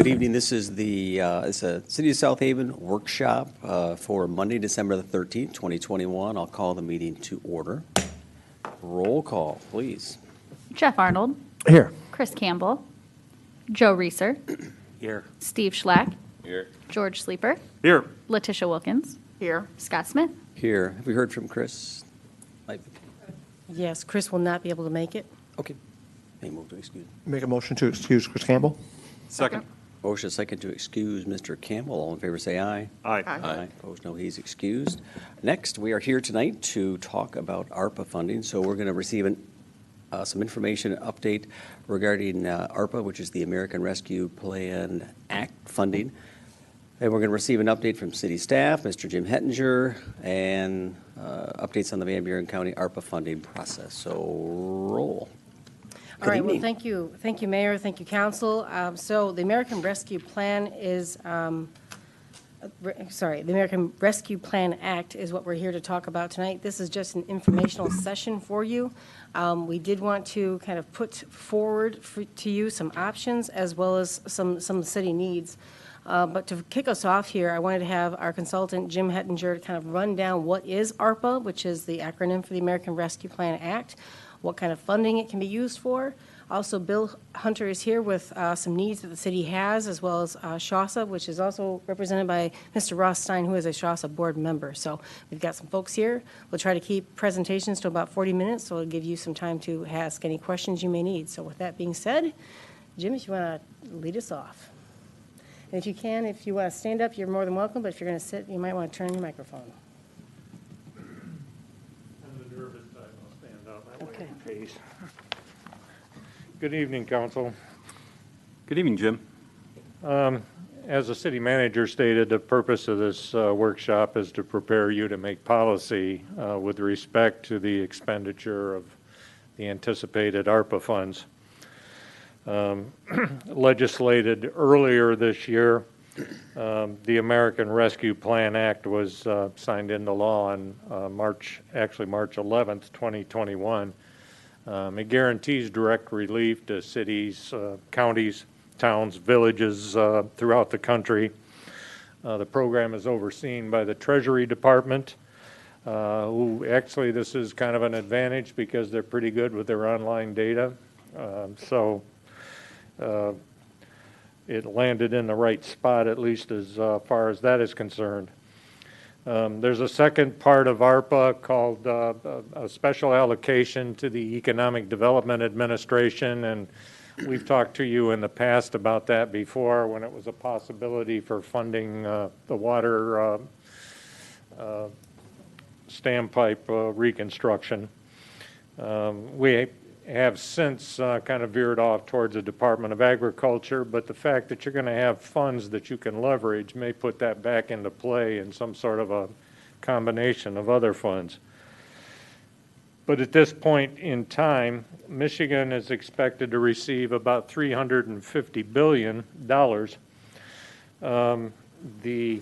Good evening. This is it's a City of South Haven workshop for Monday, December the 13th, 2021. I'll call the meeting to order. Roll call, please. Jeff Arnold. Here. Chris Campbell. Joe Reeser. Here. Steve Schlack. Here. George Sleeper. Here. Letitia Wilkins. Here. Scott Smith. Here. Have we heard from Chris? Yes, Chris will not be able to make it. Okay. May move to excuse. Make a motion to excuse Chris Campbell. Second. Motion second to excuse Mr. Campbell. All in favor say aye. Aye. Aye. Opposed, no. He's excused. Next, we are here tonight to talk about ARPA funding. So we're going to receive some information update regarding ARPA, which is the American Rescue Plan Act funding. And we're going to receive an update from city staff, Mr. Jim Hettinger, and updates on the Van Buren County ARPA funding process. So roll. All right, well, thank you, Mayor, thank you, Council. So the American Rescue Plan is, the American Rescue Plan Act is what we're here to talk about tonight. This is just an informational session for you. We did want to kind of put forward to you some options as well as some city needs. But to kick us off here, I wanted to have our consultant, Jim Hettinger, kind of run down what is ARPA, which is the acronym for the American Rescue Plan Act, what kind of funding it can be used for. Also, Bill Hunter is here with some needs that the city has, as well as SHASA, which is also represented by Mr. Ross Stein, who is a SHASA board member. So we've got some folks here. We'll try to keep presentations to about 40 minutes, so it'll give you some time to ask any questions you may need. So with that being said, Jim, if you want to lead us off. And if you want to stand up, you're more than welcome, but if you're going to sit, you might want to turn your microphone. Okay. Good evening, Council. Good evening, Jim. As the city manager stated, the purpose of this workshop is to prepare you to make policy with respect to the expenditure of the anticipated ARPA funds. Legislated earlier this year, the American Rescue Plan Act was signed into law on March 11th, 2021. It guarantees direct relief to cities, counties, towns, villages throughout the country. The program is overseen by the Treasury Department, who actually this is kind of an advantage because they're pretty good with their online data. It landed in the right spot, at least as far as that is concerned. There's a second part of ARPA called a special allocation to the Economic Development Administration, and we've talked to you in the past about that before when it was a possibility for funding the water standpipe reconstruction. We have since kind of veered off towards the Department of Agriculture, but the fact that you're going to have funds that you can leverage may put that back into play in some sort of a combination of other funds. But at this point in time, Michigan is expected to receive about $350 billion. The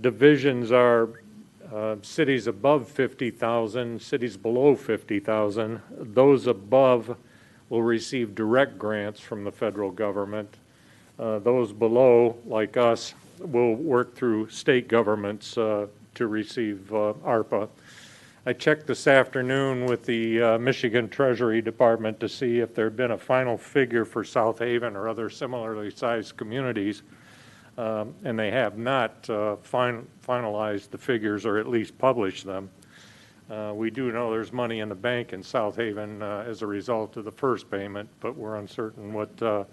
divisions are cities above 50,000, cities below 50,000. Those above will receive direct grants from the federal government. Those below, like us, will work through state governments to receive ARPA. I checked this afternoon with the Michigan Treasury Department to see if there had been a final figure for South Haven or other similarly sized communities. And they have not finalized the figures or at least published them. We do know there's money in the bank in South Haven as a result of the first payment, but we're uncertain what the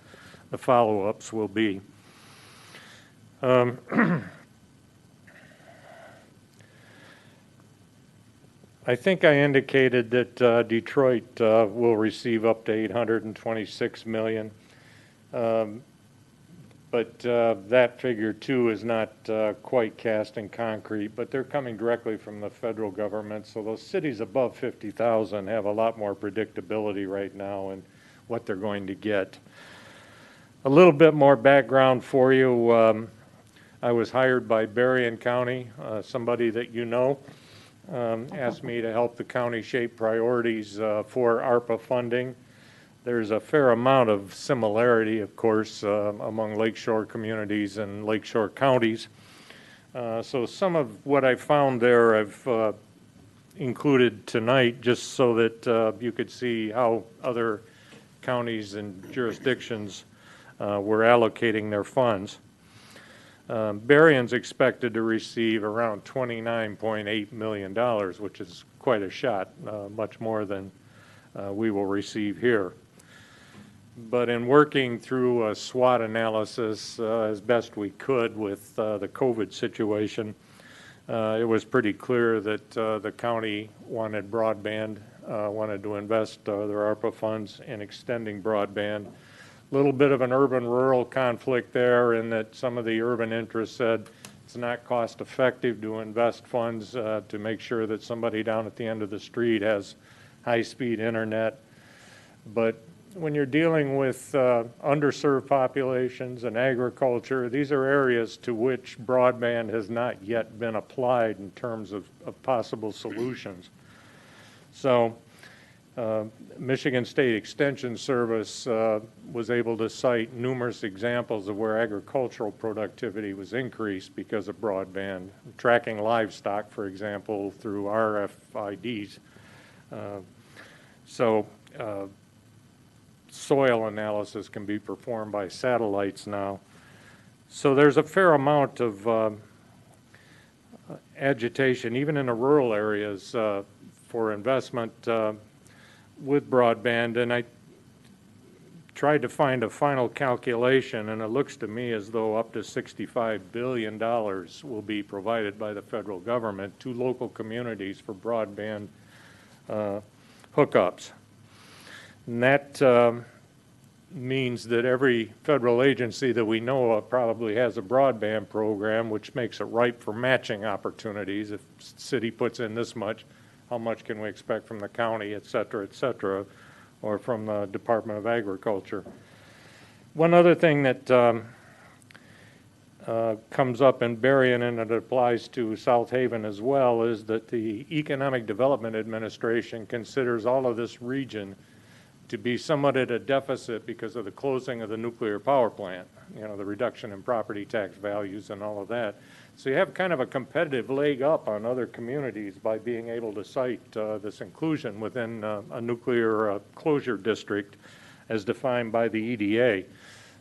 follow-ups will be. I think I indicated that Detroit will receive up to $826 million. But that figure, too, is not quite cast in concrete, but they're coming directly from the federal government. So those cities above 50,000 have a lot more predictability right now in what they're going to get. A little bit more background for you. I was hired by Berrien County, somebody that you know, asked me to help the county shape priorities for ARPA funding. There's a fair amount of similarity, of course, among lakeshore communities and lakeshore counties. So some of what I found there I've included tonight just so that you could see how other counties and jurisdictions were allocating their funds. Berrien's expected to receive around $29.8 million, which is quite a shot, much more than we will receive here. But in working through a SWOT analysis as best we could with the COVID situation, it was pretty clear that the county wanted broadband, wanted to invest their ARPA funds in extending broadband. A little bit of an urban-rural conflict there in that some of the urban interests said it's not cost-effective to invest funds to make sure that somebody down at the end of the street has high-speed internet. But when you're dealing with underserved populations and agriculture, these are areas to which broadband has not yet been applied in terms of possible solutions. So Michigan State Extension Service was able to cite numerous examples of where agricultural productivity was increased because of broadband, tracking livestock, for example, through RFIDs. Soil analysis can be performed by satellites now. So there's a fair amount of agitation, even in the rural areas, for investment with broadband. And I tried to find a final calculation, and it looks to me as though up to $65 billion will be provided by the federal government to local communities for broadband hookups. And that means that every federal agency that we know of probably has a broadband program, which makes it ripe for matching opportunities. If the city puts in this much, how much can we expect from the county, et cetera, or from the Department of Agriculture? One other thing that comes up in Berrien, and it applies to South Haven as well, is that the Economic Development Administration considers all of this region to be somewhat at a deficit because of the closing of the nuclear power plant, the reduction in property tax values and all of that. So you have kind of a competitive leg up on other communities by being able to cite this inclusion within a nuclear closure district as defined by the EDA.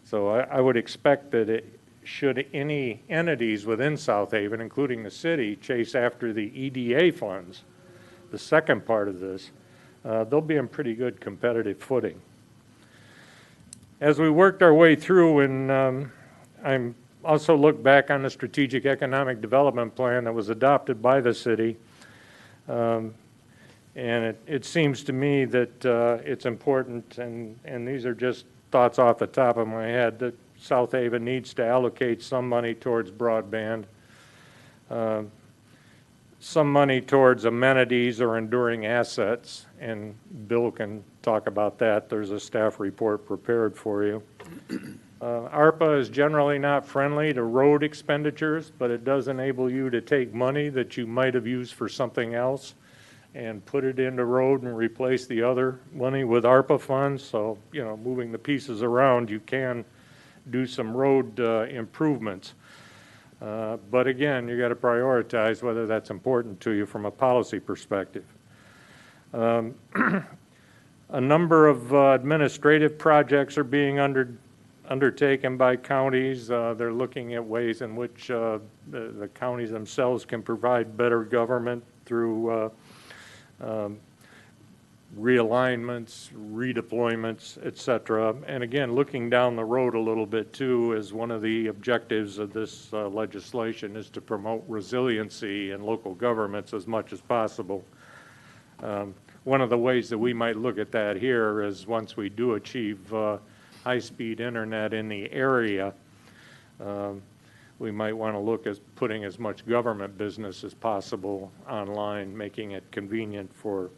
So I would expect that should any entities within South Haven, including the city, chase after the EDA funds, the second part of this, they'll be in pretty good competitive footing. As we worked our way through, and I'm also looked back on the Strategic Economic Development Plan that was adopted by the city, and it seems to me that it's important, and these are just thoughts off the top of my head, that South Haven needs to allocate some money towards broadband, some money towards amenities or enduring assets, and Bill can talk about that. There's a staff report prepared for you. ARPA is generally not friendly to road expenditures, but it does enable you to take money that you might have used for something else and put it into road and replace the other money with ARPA funds. So, moving the pieces around, you can do some road improvements. But again, you got to prioritize whether that's important to you from a policy perspective. A number of administrative projects are being undertaken by counties. They're looking at ways in which the counties themselves can provide better government through realignments, redeployments, et cetera. And again, looking down the road a little bit too, is one of the objectives of this legislation is to promote resiliency in local governments as much as possible. One of the ways that we might look at that here is once we do achieve high-speed internet in the area, we might want to look at putting as much government business as possible online, making it convenient for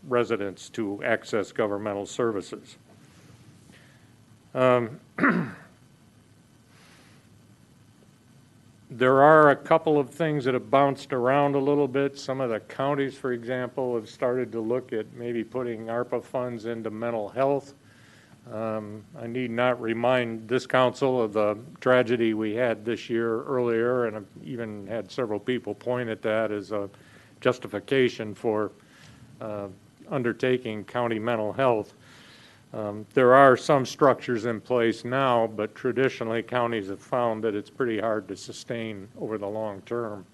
residents to access governmental services. There are a couple of things that have bounced around a little bit. Some of the counties, for example, have started to look at maybe putting ARPA funds into mental health. I need not remind this council of the tragedy we had this year earlier, and I've even had several people point at that as a justification for undertaking county mental health. There are some structures in place now, but traditionally counties have found that it's pretty hard to sustain over the long term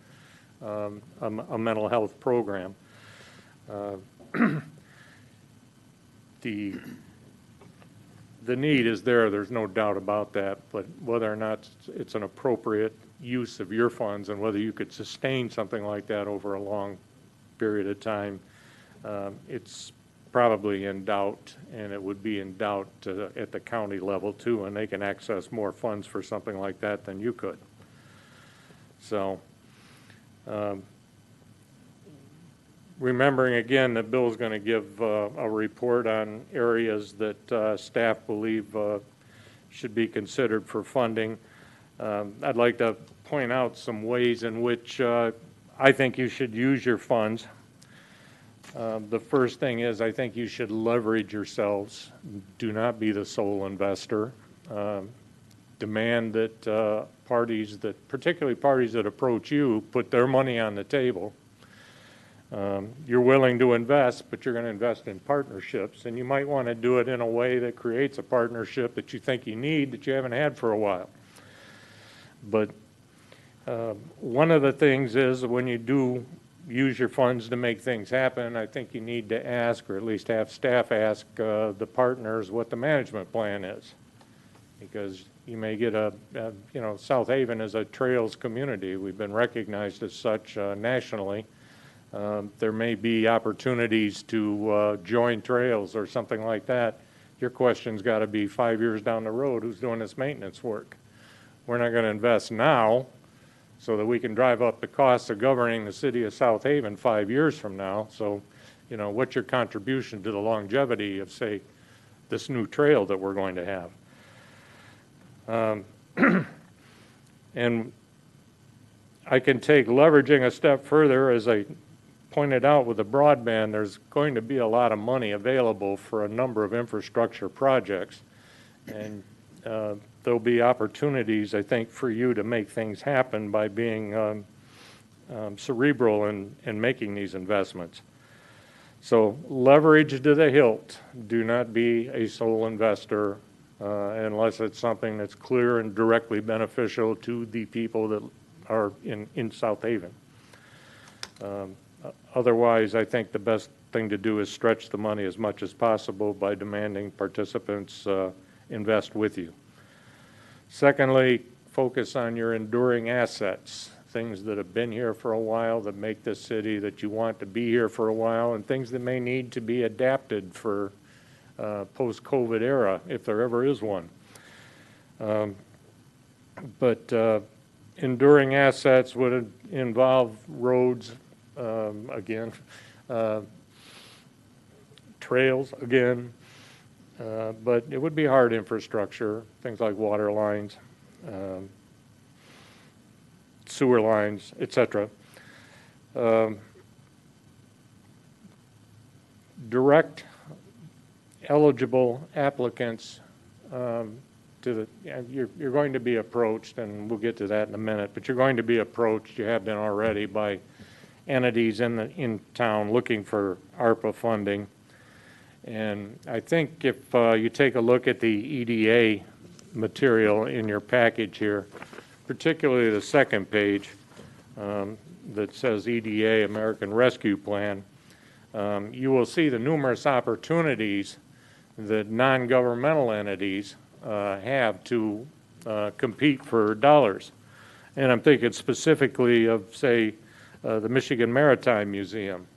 a mental health program. The need is there, there's no doubt about that, but whether or not it's an appropriate use of your funds and whether you could sustain something like that over a long period of time, it's probably in doubt, and it would be in doubt at the county level too, and they can access more funds for something like that than you could. So, remembering again that Bill's going to give a report on areas that staff believe should be considered for funding. I'd like to point out some ways in which I think you should use your funds. The first thing is I think you should leverage yourselves. Do not be the sole investor. Demand that particularly parties that approach you, put their money on the table. You're willing to invest, but you're going to invest in partnerships, and you might want to do it in a way that creates a partnership that you think you need that you haven't had for a while. But one of the things is when you do use your funds to make things happen, I think you need to ask, or at least have staff ask the partners what the management plan is. Because you may get South Haven is a trails community. We've been recognized as such nationally. There may be opportunities to join trails or something like that. Your question's got to be 5 years down the road, who's doing this maintenance work? We're not going to invest now so that we can drive up the costs of governing the city of South Haven 5 years from now. So, what's your contribution to the longevity of, say, this new trail that we're going to have? And I can take leveraging a step further. As I pointed out with the broadband, there's going to be a lot of money available for a number of infrastructure projects. And there'll be opportunities, I think, for you to make things happen by being cerebral in making these investments. So leverage to the hilt. Do not be a sole investor unless it's something that's clear and directly beneficial to the people that are in South Haven. Otherwise, I think the best thing to do is stretch the money as much as possible by demanding participants invest with you. Secondly, focus on your enduring assets, things that have been here for a while, that make this city that you want to be here for a while, and things that may need to be adapted for post-COVID era, if there ever is one. But enduring assets would involve roads, again, trails, again, but it would be hard infrastructure, things like water lines, sewer lines, etc. Direct eligible applicants you're going to be approached, and we'll get to that in a minute, but you're going to be approached, you have been already, by entities in town looking for ARPA funding. And I think if you take a look at the EDA material in your package here, particularly the second page that says EDA, American Rescue Plan, you will see the numerous opportunities that non-governmental entities have to compete for dollars. And I'm thinking specifically of, say, the Michigan Maritime Museum.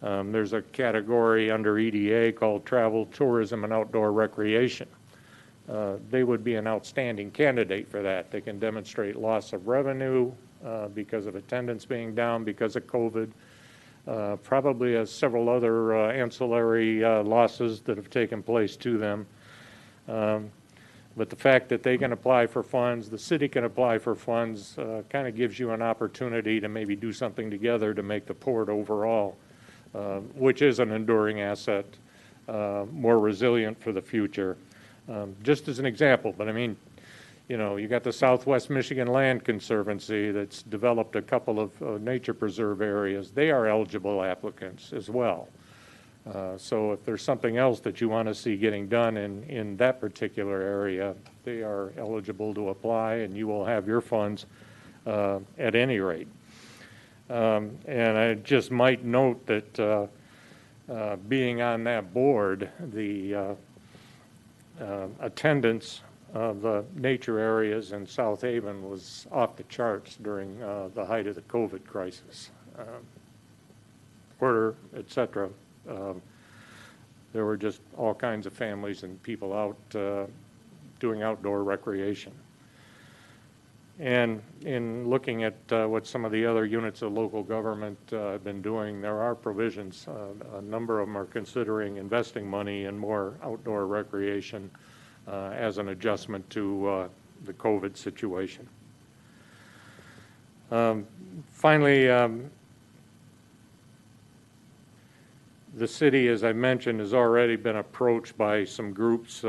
There's a category under EDA called Travel, Tourism, and Outdoor Recreation. They would be an outstanding candidate for that. They can demonstrate loss of revenue because of attendance being down because of COVID. Probably has several other ancillary losses that have taken place to them. But the fact that they can apply for funds, the city can apply for funds, kind of gives you an opportunity to maybe do something together to make the port overall, which is an enduring asset, more resilient for the future. Just as an example, but I mean, you know, you got the Southwest Michigan Land Conservancy that's developed a couple of nature preserve areas. They are eligible applicants as well. So if there's something else that you want to see getting done in that particular area, they are eligible to apply, and you will have your funds at any rate. And I just might note that being on that board, the attendance of the nature areas in South Haven was off the charts during the height of the COVID crisis. Porter, et cetera. There were just all kinds of families and people out doing outdoor recreation. And in looking at what some of the other units of local government have been doing, there are provisions. A number of them are considering investing money in more outdoor recreation as an adjustment to the COVID situation. Finally, the city, as I mentioned, has already been approached by some groups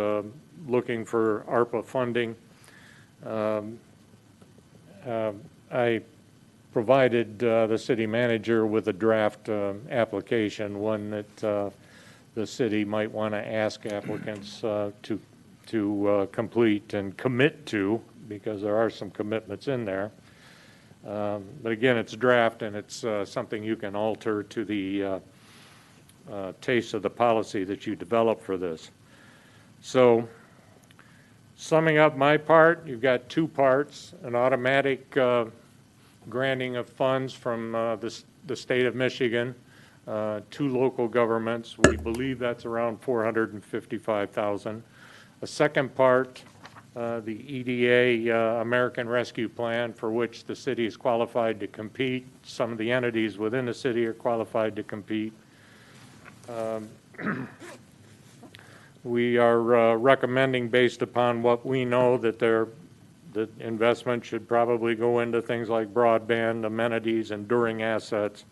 looking for ARPA funding. I provided the city manager with a draft application, one that the city might want to ask applicants to complete and commit to, because there are some commitments in there. But again, it's draft, and it's something you can alter to the taste of the policy that you develop for this. So, summing up my part, you've got two parts: an automatic granting of funds from the state of Michigan to local governments. We believe that's around $455,000. A second part, the EDA American Rescue Plan, for which the city is qualified to compete. Some of the entities within the city are qualified to compete. We are recommending, based upon what we know, that the investment should probably go into things like broadband, amenities, enduring assets.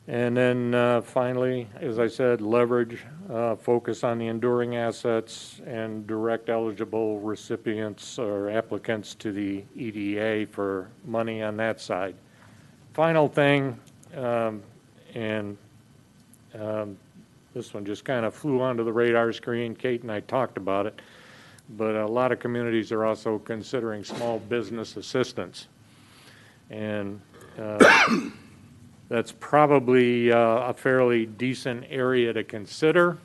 And then finally, as I said, leverage, focus on the enduring assets and direct eligible recipients or applicants to the EDA for money on that side. Final thing, and this one just kind of flew onto the radar screen. Kate and I talked about it, but a lot of communities are also considering small business assistance. And that's probably a fairly decent area to consider.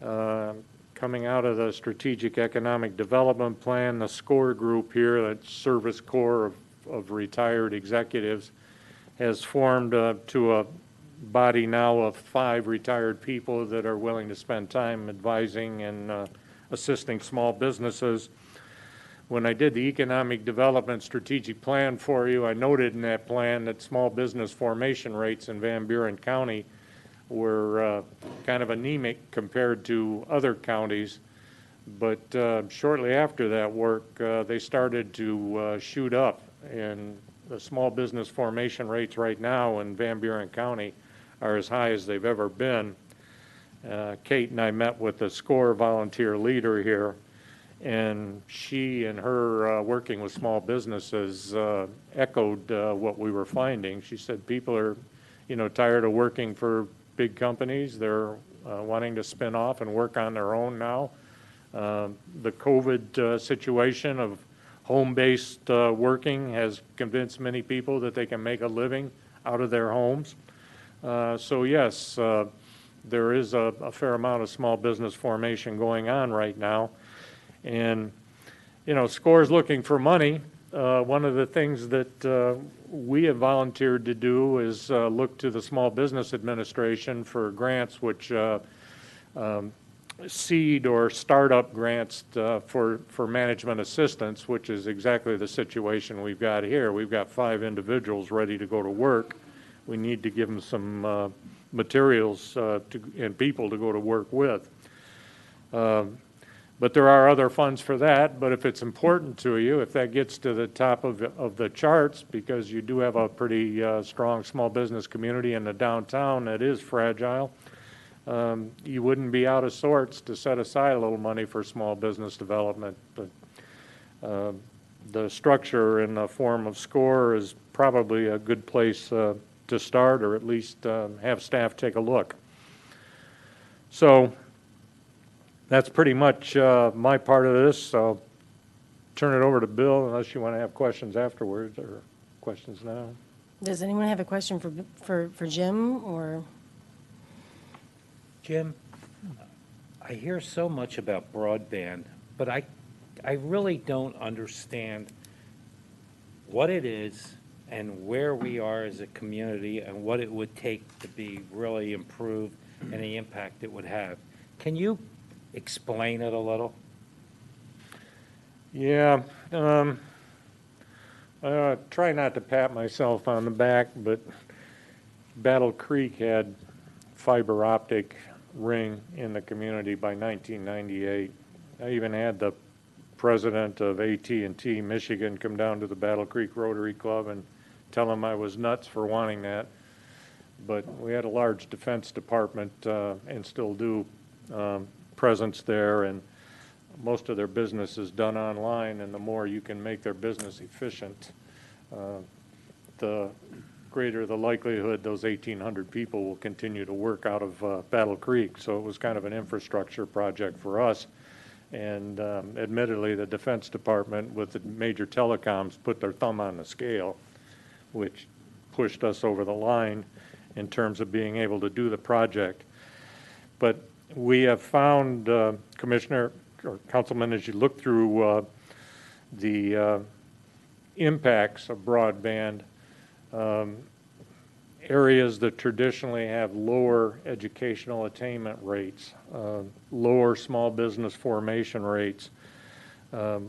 Coming out of the Strategic Economic Development Plan, the SCORE group here, that Service Corps of retired executives, has formed to a body now of 5 retired people that are willing to spend time advising and assisting small businesses. When I did the Economic Development Strategic Plan for you, I noted in that plan that small business formation rates in Van Buren County were kind of anemic compared to other counties. But shortly after that work, they started to shoot up, and the small business formation rates right now in Van Buren County are as high as they've ever been. Kate and I met with the SCORE volunteer leader here, and she and her working with small businesses echoed what we were finding. She said people are, tired of working for big companies. They're wanting to spin off and work on their own now. The COVID situation of home-based working has convinced many people that they can make a living out of their homes. So yes, there is a fair amount of small business formation going on right now. And, SCORE is looking for money. One of the things that we have volunteered to do is look to the Small Business Administration for grants, which seed or startup grants for management assistance, which is exactly the situation we've got here. We've got 5 individuals ready to go to work. We need to give them some materials and people to go to work with. But there are other funds for that, but if it's important to you, if that gets to the top of the charts, because you do have a pretty strong small business community in the downtown that is fragile, you wouldn't be out of sorts to set aside a little money for small business development. But the structure in the form of SCORE is probably a good place to start, or at least have staff take a look. So that's pretty much my part of this. I'll turn it over to Bill unless you want to have questions afterwards, or questions now. Does anyone have a question for Jim, or? Jim, I hear so much about broadband, but I really don't understand what it is and where we are as a community and what it would take to be really improved and the impact it would have. Can you explain it a little? Yeah, I try not to pat myself on the back, but Battle Creek had fiber optic ring in the community by 1998. I even had the president of AT&T Michigan come down to the Battle Creek Rotary Club and tell him I was nuts for wanting that. But we had a large Defense Department, and still do, presence there, and most of their business is done online, and the more you can make their business efficient, the greater the likelihood those 1,800 people will continue to work out of Battle Creek. So it was kind of an infrastructure project for us. And admittedly, the Defense Department with the major telecoms put their thumb on the scale, which pushed us over the line in terms of being able to do the project. But we have found, Commissioner or Councilman, as you look through the impacts of broadband, areas that traditionally have lower educational attainment rates, lower small business formation rates, both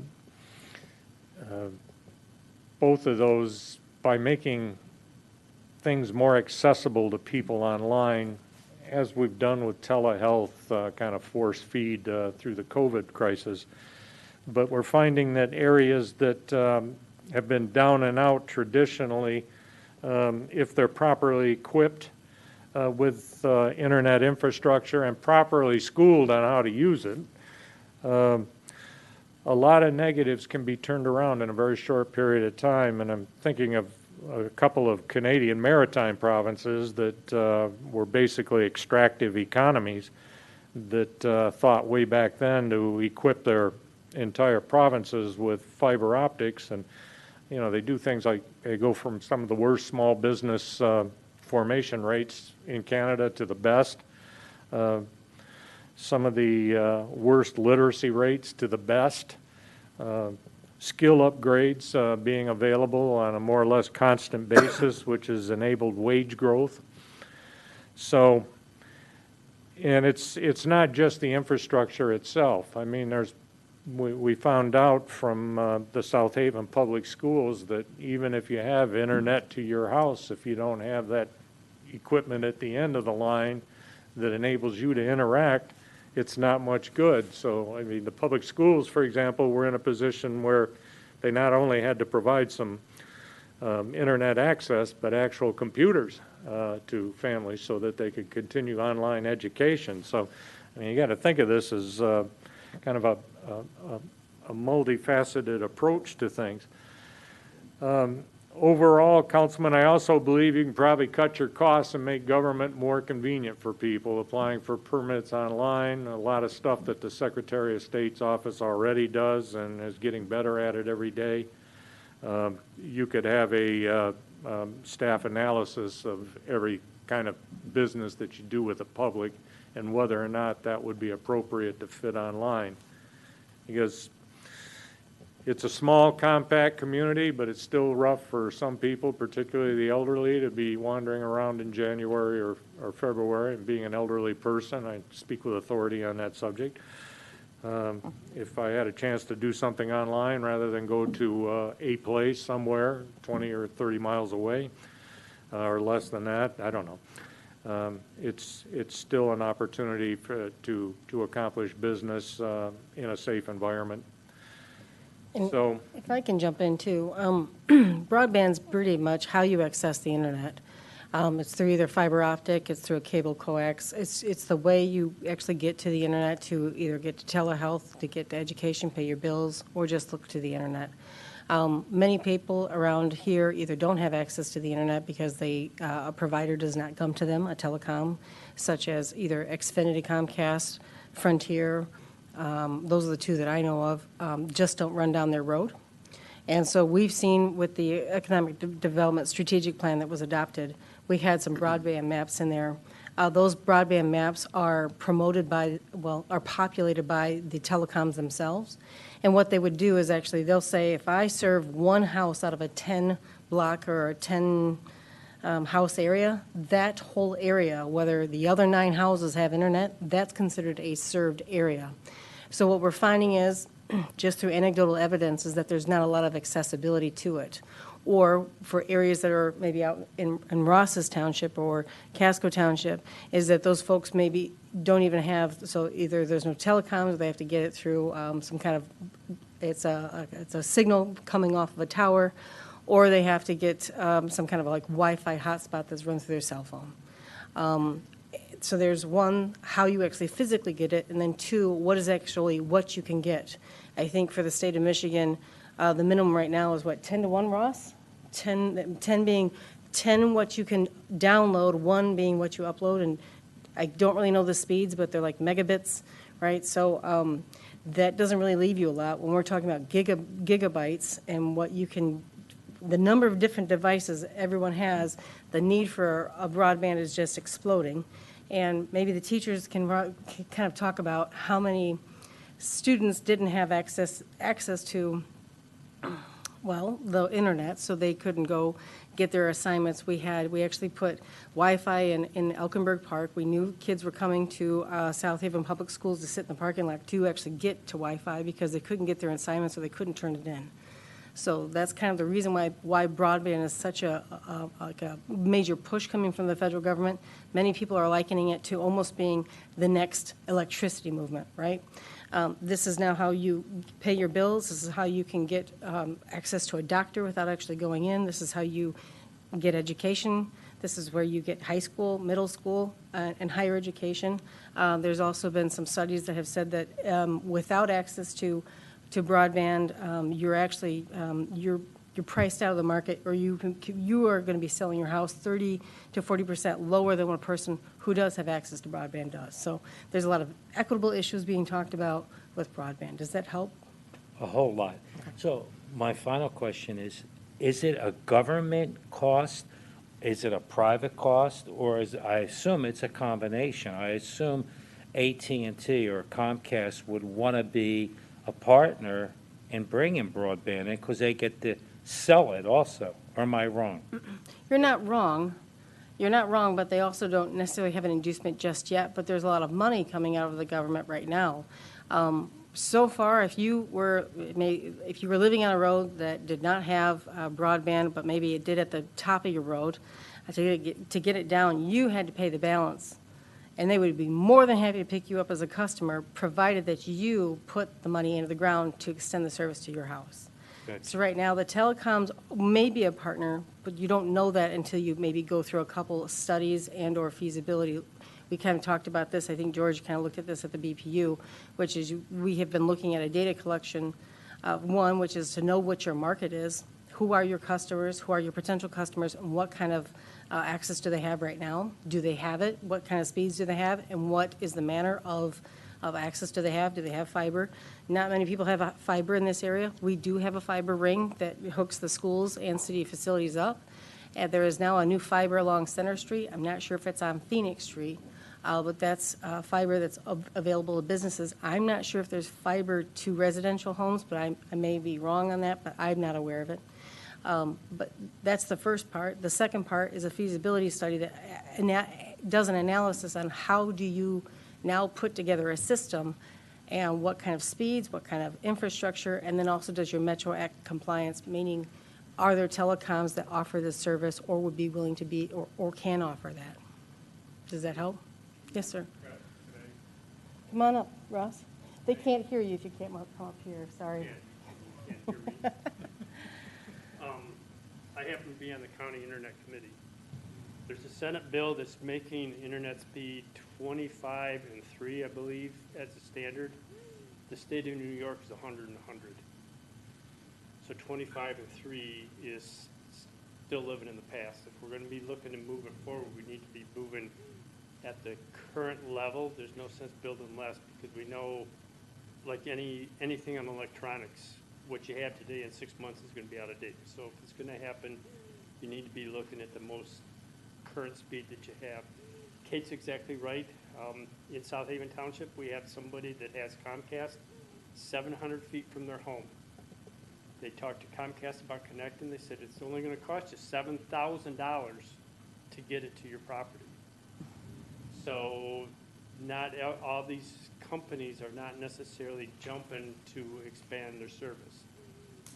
of those, by making things more accessible to people online, as we've done with telehealth, kind of force feed through the COVID crisis. But we're finding that areas that have been down and out traditionally, if they're properly equipped with internet infrastructure and properly schooled on how to use it, a lot of negatives can be turned around in a very short period of time. And I'm thinking of a couple of Canadian maritime provinces that were basically extractive economies that thought way back then to equip their entire provinces with fiber optics. And you know, they do things like they go from some of the worst small business formation rates in Canada to the best, some of the worst literacy rates to the best, skill upgrades being available on a more or less constant basis, which has enabled wage growth. So, and it's not just the infrastructure itself. I mean, we found out from the South Haven Public Schools that even if you have internet to your house, if you don't have that equipment at the end of the line that enables you to interact, it's not much good. So, I mean, the public schools, for example, were in a position where they not only had to provide some internet access, but actual computers to families so that they could continue online education. So, I mean, you got to think of this as kind of a multifaceted approach to things. Overall, Councilman, I also believe you can probably cut your costs and make government more convenient for people applying for permits online. A lot of stuff that the Secretary of State's office already does and is getting better at it every day. You could have a staff analysis of every kind of business that you do with the public and whether or not that would be appropriate to fit online. Because it's a small, compact community, but it's still rough for some people, particularly the elderly, to be wandering around in January or February. And being an elderly person, I speak with authority on that subject. If I had a chance to do something online rather than go to a place somewhere 20 or 30 miles away, or less than that, I don't know. it's still an opportunity to accomplish business in a safe environment. And So, if I can jump in too, broadband's pretty much how you access the internet. It's through either fiber optic, it's through a cable coax. It's the way you actually get to the internet to either get to telehealth, to get to education, pay your bills, or just look to the internet. Many people around here either don't have access to the internet because a provider does not come to them, a telecom, such as either Xfinity, Comcast, Frontier. Those are the two that I know of, just don't run down their road. And so we've seen with the Economic Development Strategic Plan that was adopted, we had some broadband maps in there. Those broadband maps are are populated by the telecoms themselves. And what they would do is actually, they'll say, if I serve one house out of a 10 block or a 10 house area, that whole area, whether the other 9 houses have internet, that's considered a served area. So what we're finding is, just through anecdotal evidence, is that there's not a lot of accessibility to it. Or for areas that are maybe out in Ross's Township or Casco Township, is that those folks maybe don't even have, so either there's no telecoms, or they have to get it through some kind of, it's a signal coming off of a tower, or they have to get some kind of like Wi-Fi hotspot that's run through their cell phone. So there's one, how you actually physically get it, and then 2, what is actually what you can get. I think for the state of Michigan, the minimum right now is what, 10 to 1, Ross? 10 being 10 what you can download, 1 being what you upload, and I don't really know the speeds, but they're like megabits, right? So that doesn't really leave you a lot. When we're talking about gigabytes and what you can, the number of different devices everyone has, the need for a broadband is just exploding. And maybe the teachers can kind of talk about how many students didn't have access to, well, the internet, so they couldn't go get their assignments. We actually put Wi-Fi in Elkenberg Park. We knew kids were coming to South Haven Public Schools to sit in the parking lot to actually get to Wi-Fi because they couldn't get their assignments or they couldn't turn it in. So that's kind of the reason why broadband is such a major push coming from the federal government. Many people are likening it to almost being the next electricity movement, right? This is now how you pay your bills. This is how you can get access to a doctor without actually going in. This is how you get education. This is where you get high school, middle school, and higher education. There's also been some studies that have said that without access to broadband, you're actually you're priced out of the market, or you are going to be selling your house 30 to 40% lower than what a person who does have access to broadband does. So there's a lot of equitable issues being talked about with broadband. Does that help? A whole lot. So my final question is it a government cost? Is it a private cost? Or I assume it's a combination. I assume AT&T or Comcast would want to be a partner in bringing broadband in because they get to sell it also. Or am I wrong? You're not wrong. You're not wrong, but they also don't necessarily have an inducement just yet, but there's a lot of money coming out of the government right now. So far, if you were living on a road that did not have broadband, but maybe it did at the top of your road, to get it down, you had to pay the balance. And they would be more than happy to pick you up as a customer, provided that you put the money into the ground to extend the service to your house. Good. So right now, the telecoms may be a partner, but you don't know that until you maybe go through a couple of studies and or feasibility. We kind of talked about this. I think George kind of looked at this at the BPU, which is we have been looking at a data collection, one, which is to know what your market is, who are your customers, who are your potential customers, and what kind of access do they have right now? Do they have it? What kind of speeds do they have? And what is the manner of access do they have? Do they have fiber? Not many people have fiber in this area. We do have a fiber ring that hooks the schools and city facilities up. And there is now a new fiber along Center Street. I'm not sure if it's on Phoenix Street, but that's fiber that's available to businesses. I'm not sure if there's fiber to residential homes, but I may be wrong on that, but I'm not aware of it. But that's the first part. The second part is a feasibility study that does an analysis on how do you now put together a system and what kind of speeds, what kind of infrastructure, and then also does your Metro Act compliance, meaning are there telecoms that offer this service or would be willing to be or can offer that? Does that help? Yes, sir. Come on up, Ross. They can't hear you if you can't come up here, sorry. Can't hear me. I happen to be on the county internet committee. There's a Senate bill that's making internet speed 25 and 3, I believe, as a standard. The state of New York is 100 and 100. So 25 and 3 is still living in the past. If we're going to be looking to move it forward, we need to be moving at the current level. There's no sense building less because we know, like anything on electronics, what you have today in 6 months is going to be out of date. So if it's going to happen, you need to be looking at the most current speed that you have. Kate's exactly right. In South Haven Township, we have somebody that has Comcast 700 feet from their home. They talked to Comcast about connecting. They said it's only going to cost you $7,000 to get it to your property. So not all these companies are not necessarily jumping to expand their service.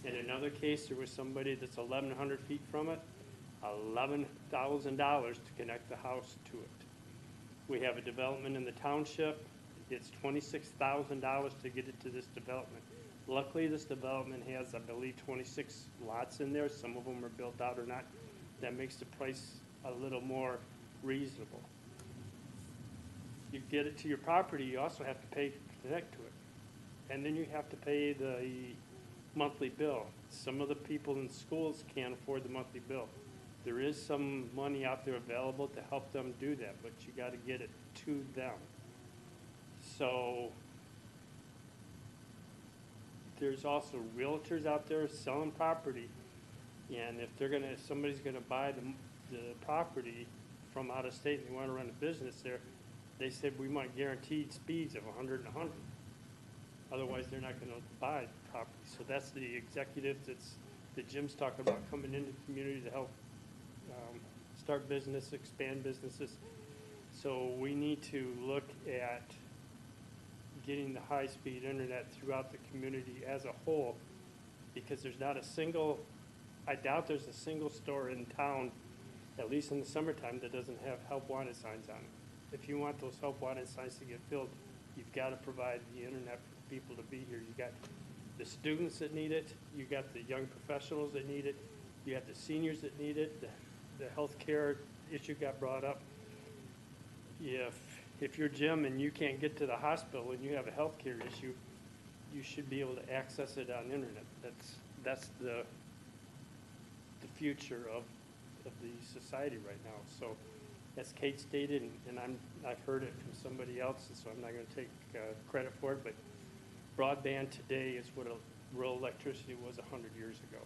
In another case, there was somebody that's 1,100 feet from it, $11,000 to connect the house to it. We have a development in the township. It's $26,000 to get it to this development. Luckily, this development has, I believe, 26 lots in there. Some of them are built out or not. That makes the price a little more reasonable. You get it to your property, you also have to pay to connect to it. And then you have to pay the monthly bill. Some of the people in schools can't afford the monthly bill. There is some money out there available to help them do that, but you got to get it to them. So there's also realtors out there selling property, and if somebody's gonna buy the property from out of state and they want to run a business there, they said we want guaranteed speeds of 100 and 100. Otherwise, they're not going to buy the property. So that's the executive that Jim's talking about coming into the community to help start business, expand businesses. So we need to look at getting the high-speed internet throughout the community as a whole, because there's not a single, I doubt there's a single store in town, at least in the summertime, that doesn't have help wanted signs on it. If you want those help wanted signs to get filled, you've got to provide the internet for people to be here. You got the students that need it, you got the young professionals that need it, you got the seniors that need it, the healthcare issue got brought up. If you're Jim and you can't get to the hospital and you have a healthcare issue, you should be able to access it on the internet. That's the future of the society right now. So as Kate stated, and I've heard it from somebody else, so I'm not going to take credit for it, but broadband today is what rural electricity was 100 years ago.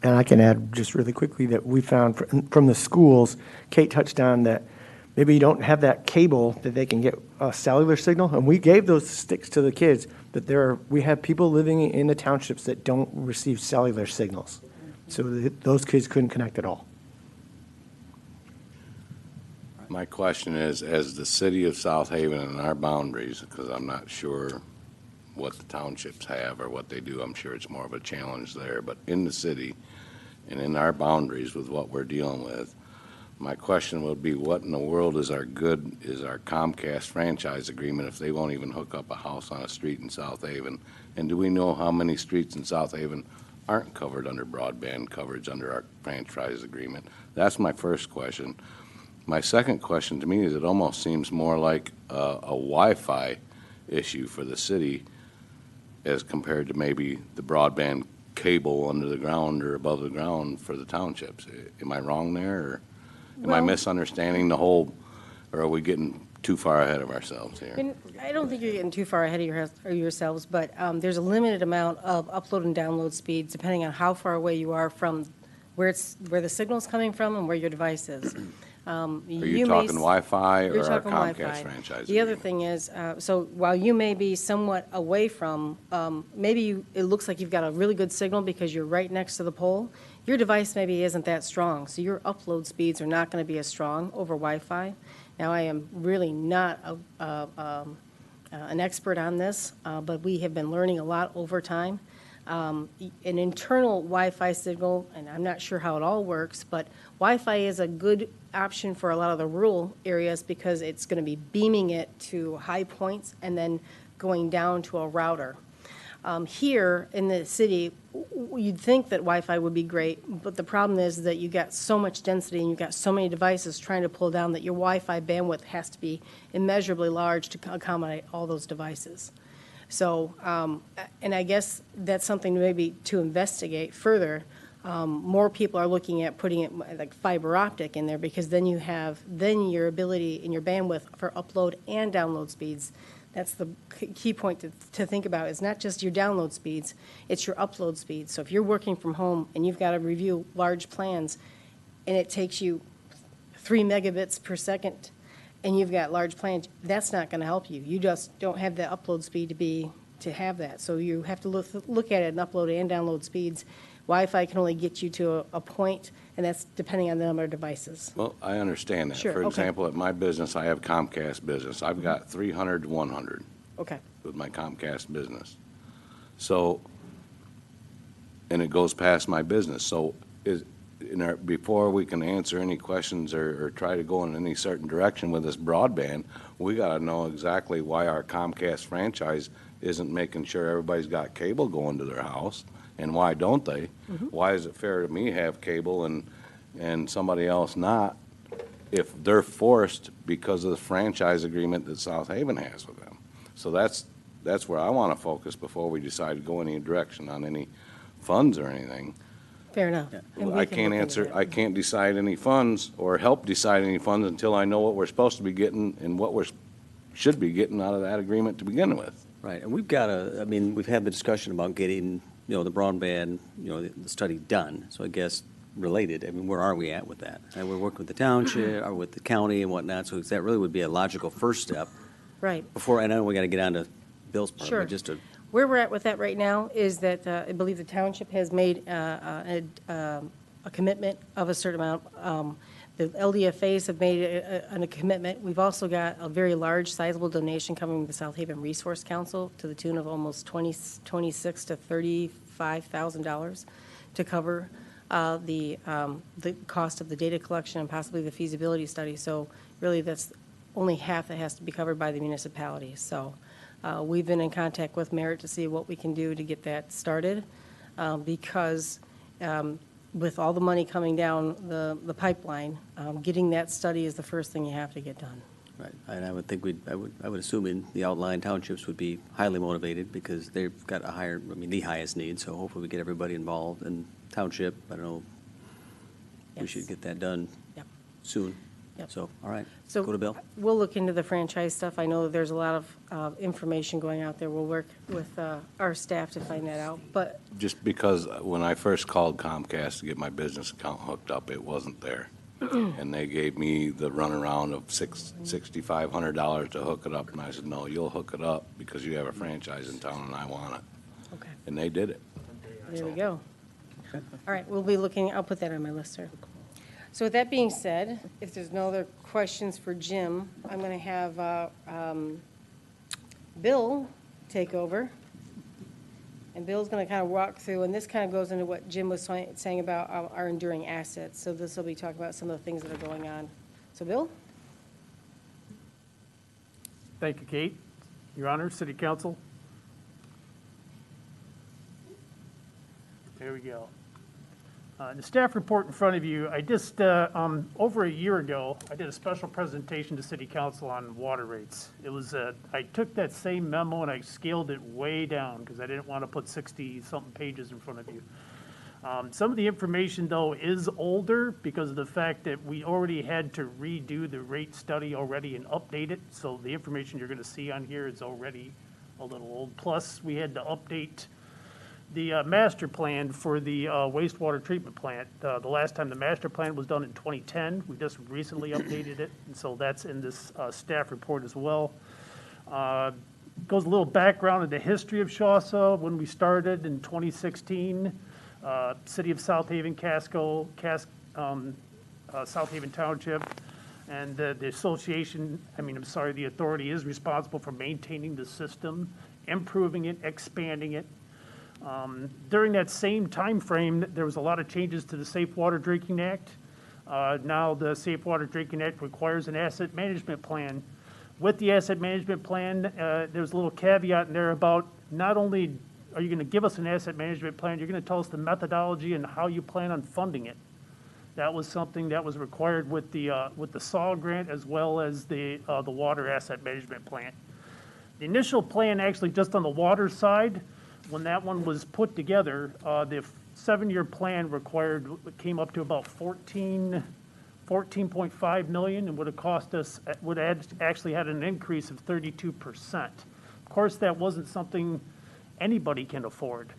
And I can add just really quickly that we found from the schools, Kate touched on that maybe you don't have that cable that they can get a cellular signal, and we gave those sticks to the kids, but we have people living in the townships that don't receive cellular signals. So those kids couldn't connect at all. My question is, as the city of South Haven and our boundaries, because I'm not sure what the townships have or what they do, I'm sure it's more of a challenge there, but in the city and in our boundaries with what we're dealing with, my question would be, what in the world is our Comcast franchise agreement if they won't even hook up a house on a street in South Haven? And do we know how many streets in South Haven aren't covered under broadband coverage under our franchise agreement? That's my first question. My second question to me is, it almost seems more like a Wi-Fi issue for the city as compared to maybe the broadband cable under the ground or above the ground for the townships. Am I wrong there, or am I misunderstanding the whole, or are we getting too far ahead of ourselves here? And I don't think you're getting too far ahead of yourselves, but there's a limited amount of upload and download speeds depending on how far away you are from where the signal's coming from and where your device is. Are you talking Wi-Fi or our Comcast Wi-Fi. franchise The other agreement? thing is, so while you may be somewhat away from, maybe it looks like you've got a really good signal because you're right next to the pole, your device maybe isn't that strong, so your upload speeds are not going to be as strong over Wi-Fi. Now, I am really not an expert on this, but we have been learning a lot over time. An internal Wi-Fi signal, and I'm not sure how it all works, but Wi-Fi is a good option for a lot of the rural areas because it's going to be beaming it to high points and then going down to a router. Here in the city, you'd think that Wi-Fi would be great, but the problem is that you got so much density and you've got so many devices trying to pull down that your Wi-Fi bandwidth has to be immeasurably large to accommodate all those devices. So, and I guess that's something maybe to investigate further. More people are looking at putting it like fiber optic in there because then you have, then your ability and your bandwidth for upload and download speeds. That's the key point to think about. It's not just your download speeds, it's your upload speeds. So if you're working from home and you've got to review large plans and it takes you 3 megabits per second and you've got large plans, that's not going to help you. You just don't have the upload speed to have that. So you have to look at it in upload and download speeds. Wi-Fi can only get you to a point, and that's depending on the number of devices. Well, I understand that. Sure, For okay. example, at my business, I have Comcast business. I've got 300 to 100 Okay. with my Comcast business. So, and it goes past my business. So before we can answer any questions or try to go in any certain direction with this broadband, we got to know exactly why our Comcast franchise isn't making sure everybody's got cable going to their house, and why don't they? Why is it fair to me have cable and somebody else not, if they're forced because of the franchise agreement that South Haven has with them? So that's where I want to focus before we decide to go any direction on any funds or anything. Fair enough. And we I can can't look into answer, that. I can't decide any funds or help decide any funds until I know what we're supposed to be getting and what should be getting out of that agreement to begin with. Right, and we've got I mean, we've had the discussion about getting, the broadband, the study done. So I guess related, I mean, where are we at with that? And we're working with the township or with the county and whatnot, so that really would be a logical first step Right. before, and I know we got to get on to Bill's part, Sure. but just to, Where we're at with that right now is that I believe the township has made a commitment of a certain amount. The LDFAs have made a commitment. We've also got a very large, sizable donation coming from the South Haven Resource Council to the tune of almost $26,000 to $35,000 to cover the cost of the data collection and possibly the feasibility study. So really, that's only half that has to be covered by the municipality. So we've been in contact with Merit to see what we can do to get that started, because with all the money coming down the pipeline, getting that study is the first thing you have to get done. right, and I would think I would assume in the outlying townships would be highly motivated because they've got the highest need, so hopefully we get everybody involved in township, I don't know, we Yes. should get that done Yep. soon. Yep. So, all right, So go to Bill. we'll look into the franchise stuff. I know that there's a lot of information going out there. We'll work with our staff to find that out. But Just because when I first called Comcast to get my business account hooked up, it wasn't there. And they gave me the runaround of $6,500 to hook it up, and I said, no, you'll hook it up because you have a franchise in town and I want it. okay, And they did it. there we go. All right, we'll be looking. I'll put that on my list, sir. So with that being said, if there's no other questions for Jim, I'm going to have Bill take over. And Bill's going to kind of walk through, and this kind of goes into what Jim was saying about our enduring assets. So this will be talking about some of the things that are going on. So Bill? Thank you, Kate. Your Honor, City Council. There we go. The staff report in front of you, I just, over a year ago, I did a special presentation to City Council on water rates. It was, I took that same memo and I scaled it way down because I didn't want to put 60-something pages in front of you. Some of the information, though, is older because of the fact that we already had to redo the rate study already and update it. So the information you're going to see on here is already a little old. Plus, we had to update the master plan for the wastewater treatment plant. The last time the master plan was done in 2010. We just recently updated it, and so that's in this staff report as well. Goes a little background in the history of Shawsa. When we started in 2016, City of South Haven, South Haven Township, and the association, the authority is responsible for maintaining the system, improving it, expanding it. During that same time frame, there was a lot of changes to the Safe Water Drinking Act. Now, the Safe Water Drinking Act requires an asset management plan. With the asset management plan, there's a little caveat in there about not only are you going to give us an asset management plan, you're going to tell us the methodology and how you plan on funding it. That was something that was required with the SAW grant as well as the water asset management plan. The initial plan, actually, just on the water side, when that one was put together, the 7-year plan came up to about 14.5 million, and would have cost us, actually had an increase of 32%. Of course, that wasn't something anybody can afford.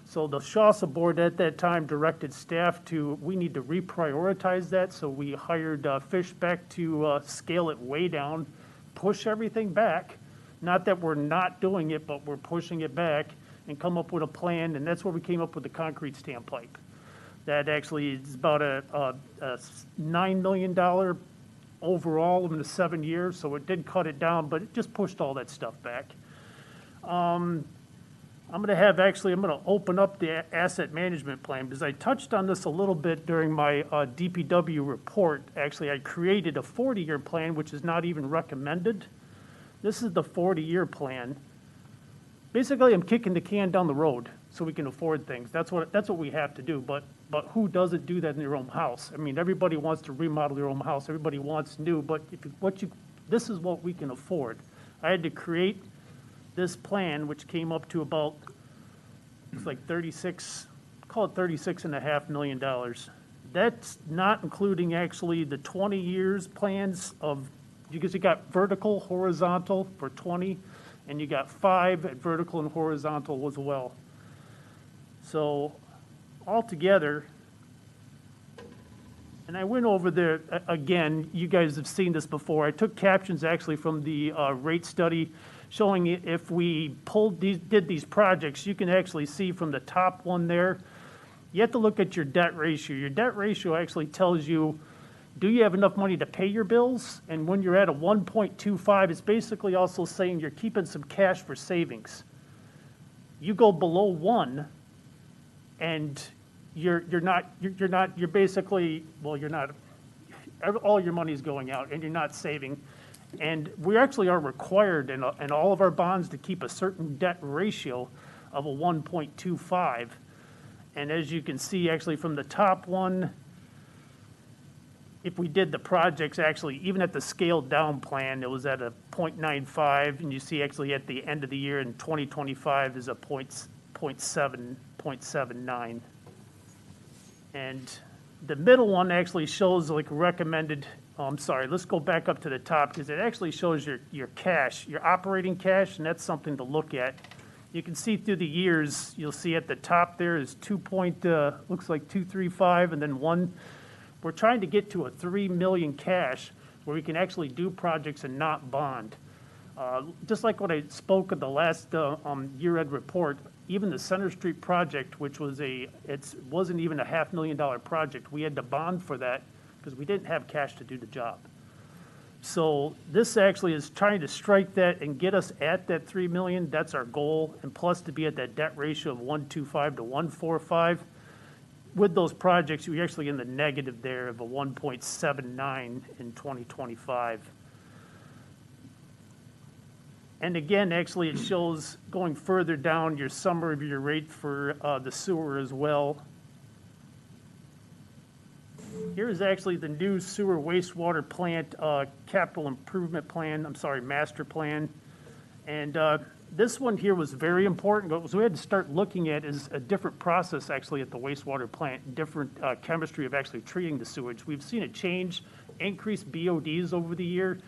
So the SHASA board at that time directed staff we need to reprioritize that, so we hired Fishbeck to scale it way down, push everything back. Not that we're not doing it, but we're pushing it back and come up with a plan, and that's where we came up with the concrete standpipe. That actually is about a $9 million overall in the 7 years, so it did cut it down, but it just pushed all that stuff back. I'm going to open up the asset management plan, because I touched on this a little bit during my DPW report. Actually, I created a 40-year plan, which is not even recommended. This is the 40-year plan. Basically, I'm kicking the can down the road so we can afford things. That's what we have to do, but who doesn't do that in their own house? I mean, everybody wants to remodel their own house, everybody wants new, but this is what we can afford. I had to create this plan, which came up to about, it's like $36.5 million. That's not including actually the 20 years plans because you got vertical, horizontal for 20, and you got 5 at vertical and horizontal as well. So altogether, and I went over there, again, you guys have seen this before. I took captions actually from the rate study showing if we did these projects, you can actually see from the top one there, you have to look at your debt ratio. Your debt ratio actually tells you, do you have enough money to pay your bills? And when you're at a 1.25, it's basically also saying you're keeping some cash for savings. You go below 1, and you're basically, well, you're not, all your money is going out and you're not saving. And we actually are required in all of our bonds to keep a certain debt ratio of a 1.25. And as you can see, actually from the top one, if we did the projects, actually, even at the scaled down plan, it was at a 0.95, and you see actually at the end of the year in 2025 is a 0.79. And the middle one actually shows like recommended, I'm sorry, let's go back up to the top, because it actually shows your cash, your operating cash, and that's something to look at. You can see through the years, you'll see at the top there is looks like 235, and then 1. We're trying to get to a 3 million cash where we can actually do projects and not bond. Just like what I spoke of the last year-end report, even the Center Street project, which wasn't even a $500,000 project, we had to bond for that because we didn't have cash to do the job. So this actually is trying to strike that and get us at that 3 million. That's our goal, and plus to be at that debt ratio of 1.25 to 1.45. With those projects, we're actually in the negative there of a 1.79 in 2025. And again, actually, it shows going further down your summary of your rate for the sewer as well. Here is actually the new sewer wastewater plant capital improvement plan, master plan. And this one here was very important, because we had to start looking at is a different process actually at the wastewater plant, different chemistry of actually treating the sewage. We've seen a change, increased BODs over the year,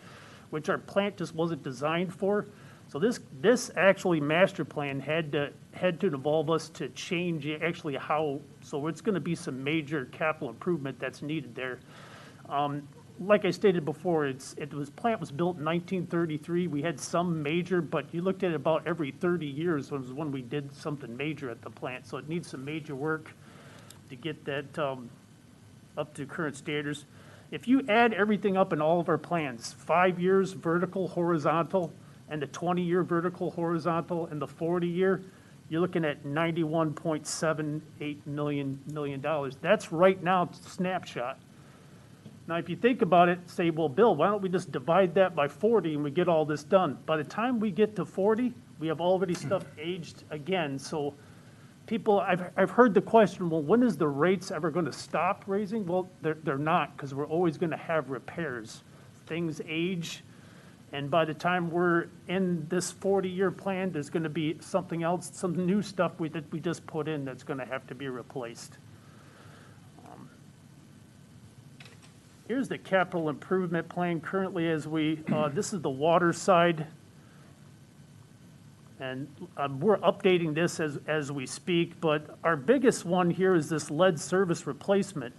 which our plant just wasn't designed for. So this actually master plan had to involve us to change actually how, so it's going to be some major capital improvement that's needed there. Like I stated before, plant was built in 1933. We had some major, but you looked at it about every 30 years was when we did something major at the plant. So it needs some major work to get that up to current standards. If you add everything up in all of our plans, 5 years vertical, horizontal, and the 20-year vertical, horizontal, and the 40-year, you're looking at $91.78 million. That's right now snapshot. Now, if you think about it, say, well, Bill, why don't we just divide that by 40 and we get all this done? By the time we get to 40, we have already stuff aged again. So people, I've heard the question, well, when is the rates ever going to stop raising? Well, they're not, because we're always going to have repairs. Things age, and by the time we're in this 40-year plan, there's going to be something else, some new stuff that we just put in that's going to have to be replaced. Here's the capital improvement plan currently as this is the water side. And we're updating this as we speak, but our biggest one here is this lead service replacement.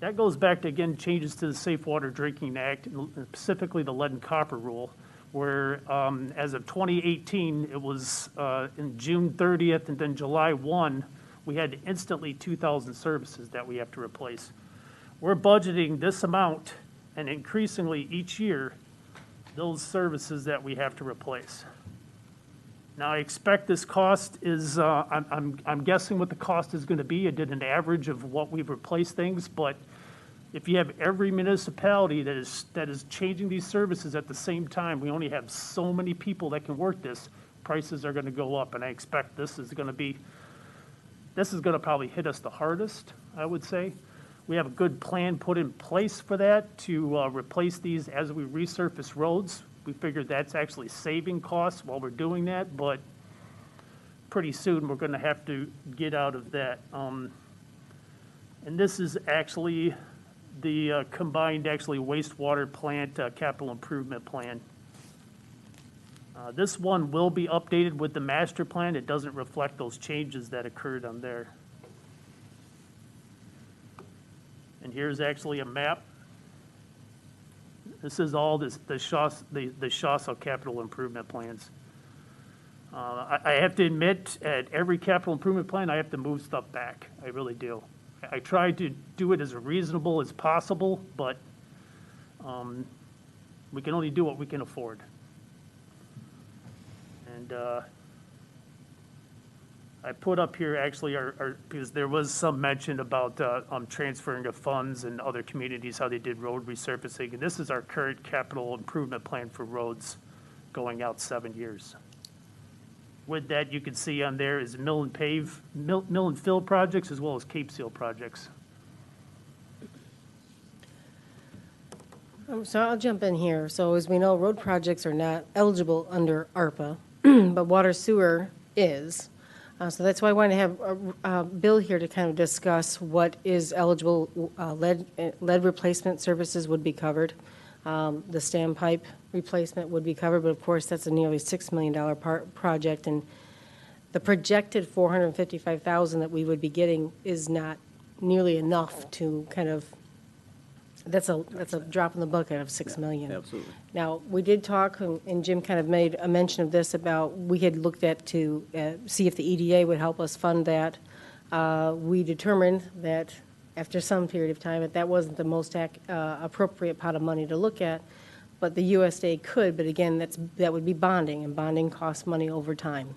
That goes back to, again, changes to the Safe Water Drinking Act, and specifically the lead and copper rule, where as of 2018, it was in June 30th and then July 1, we had instantly 2,000 services that we have to replace. We're budgeting this amount, and increasingly each year, those services that we have to replace. Now, I expect this cost is, I'm guessing what the cost is going to be. I did an average of what we've replaced things, but if you have every municipality that is changing these services at the same time, we only have so many people that can work this, prices are going to go up, and I expect this is going to probably hit us the hardest, I would say. We have a good plan put in place for that to replace these as we resurface roads. We figured that's actually saving costs while we're doing that, but pretty soon we're going to have to get out of that. And this is actually the combined wastewater plant capital improvement plan. This one will be updated with the master plan. It doesn't reflect those changes that occurred on there. And here's actually a map. This is all the Shawsell capital improvement plans. I have to admit, at every capital improvement plan, I have to move stuff back. I really do. I try to do it as reasonable as possible, but we can only do what we can afford. And I put up here actually because there was some mention about transferring of funds and other communities, how they did road resurfacing. And this is our current capital improvement plan for roads going out 7 years. With that, you can see on there is mill and fill projects as well as Cape Seal projects. So I'll jump in here. So as we know, road projects are not eligible under ARPA, but water sewer is. So that's why I wanted to have Bill here to kind of discuss what is eligible. Lead replacement services would be covered. The standpipe replacement would be covered, but of course that's a nearly $6 million project, and the projected $455,000 that we would be getting is not nearly enough to kind of. That's a drop in the bucket of $6 million. Absolutely. Now, we did talk, and Jim kind of made a mention of this about, we had looked at to see if the EDA would help us fund that. We determined that after some period of time, that wasn't the most appropriate pot of money to look at, but the USDA could, but again, that would be bonding, and bonding costs money over time.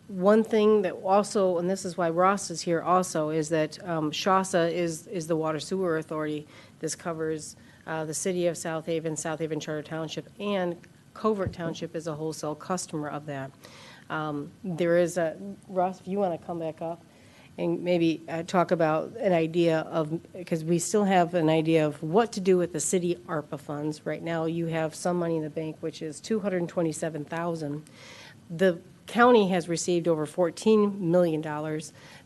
One thing that also, and this is why Ross is here also, is that SHASA is the Water Sewer Authority. This covers the city of South Haven Charter Township, and Covert Township is a wholesale customer of that. There is Ross, if you want to come back up and maybe talk about an idea of, because we still have an idea of what to do with the city ARPA funds. Right now, you have some money in the bank, which is $227,000. The county has received over $14 million.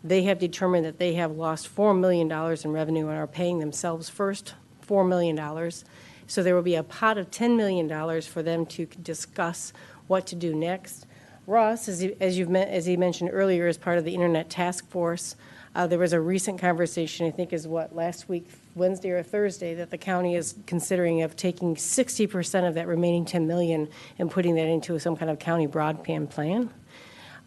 They have determined that they have lost $4 million in revenue and are paying themselves first $4 million. So there will be a pot of $10 million for them to discuss what to do next. Ross, as he mentioned earlier, as part of the Internet Task Force, there was a recent conversation, I think is last week, Wednesday or Thursday, that the county is considering of taking 60% of that remaining $10 million and putting that into some kind of county broadband plan.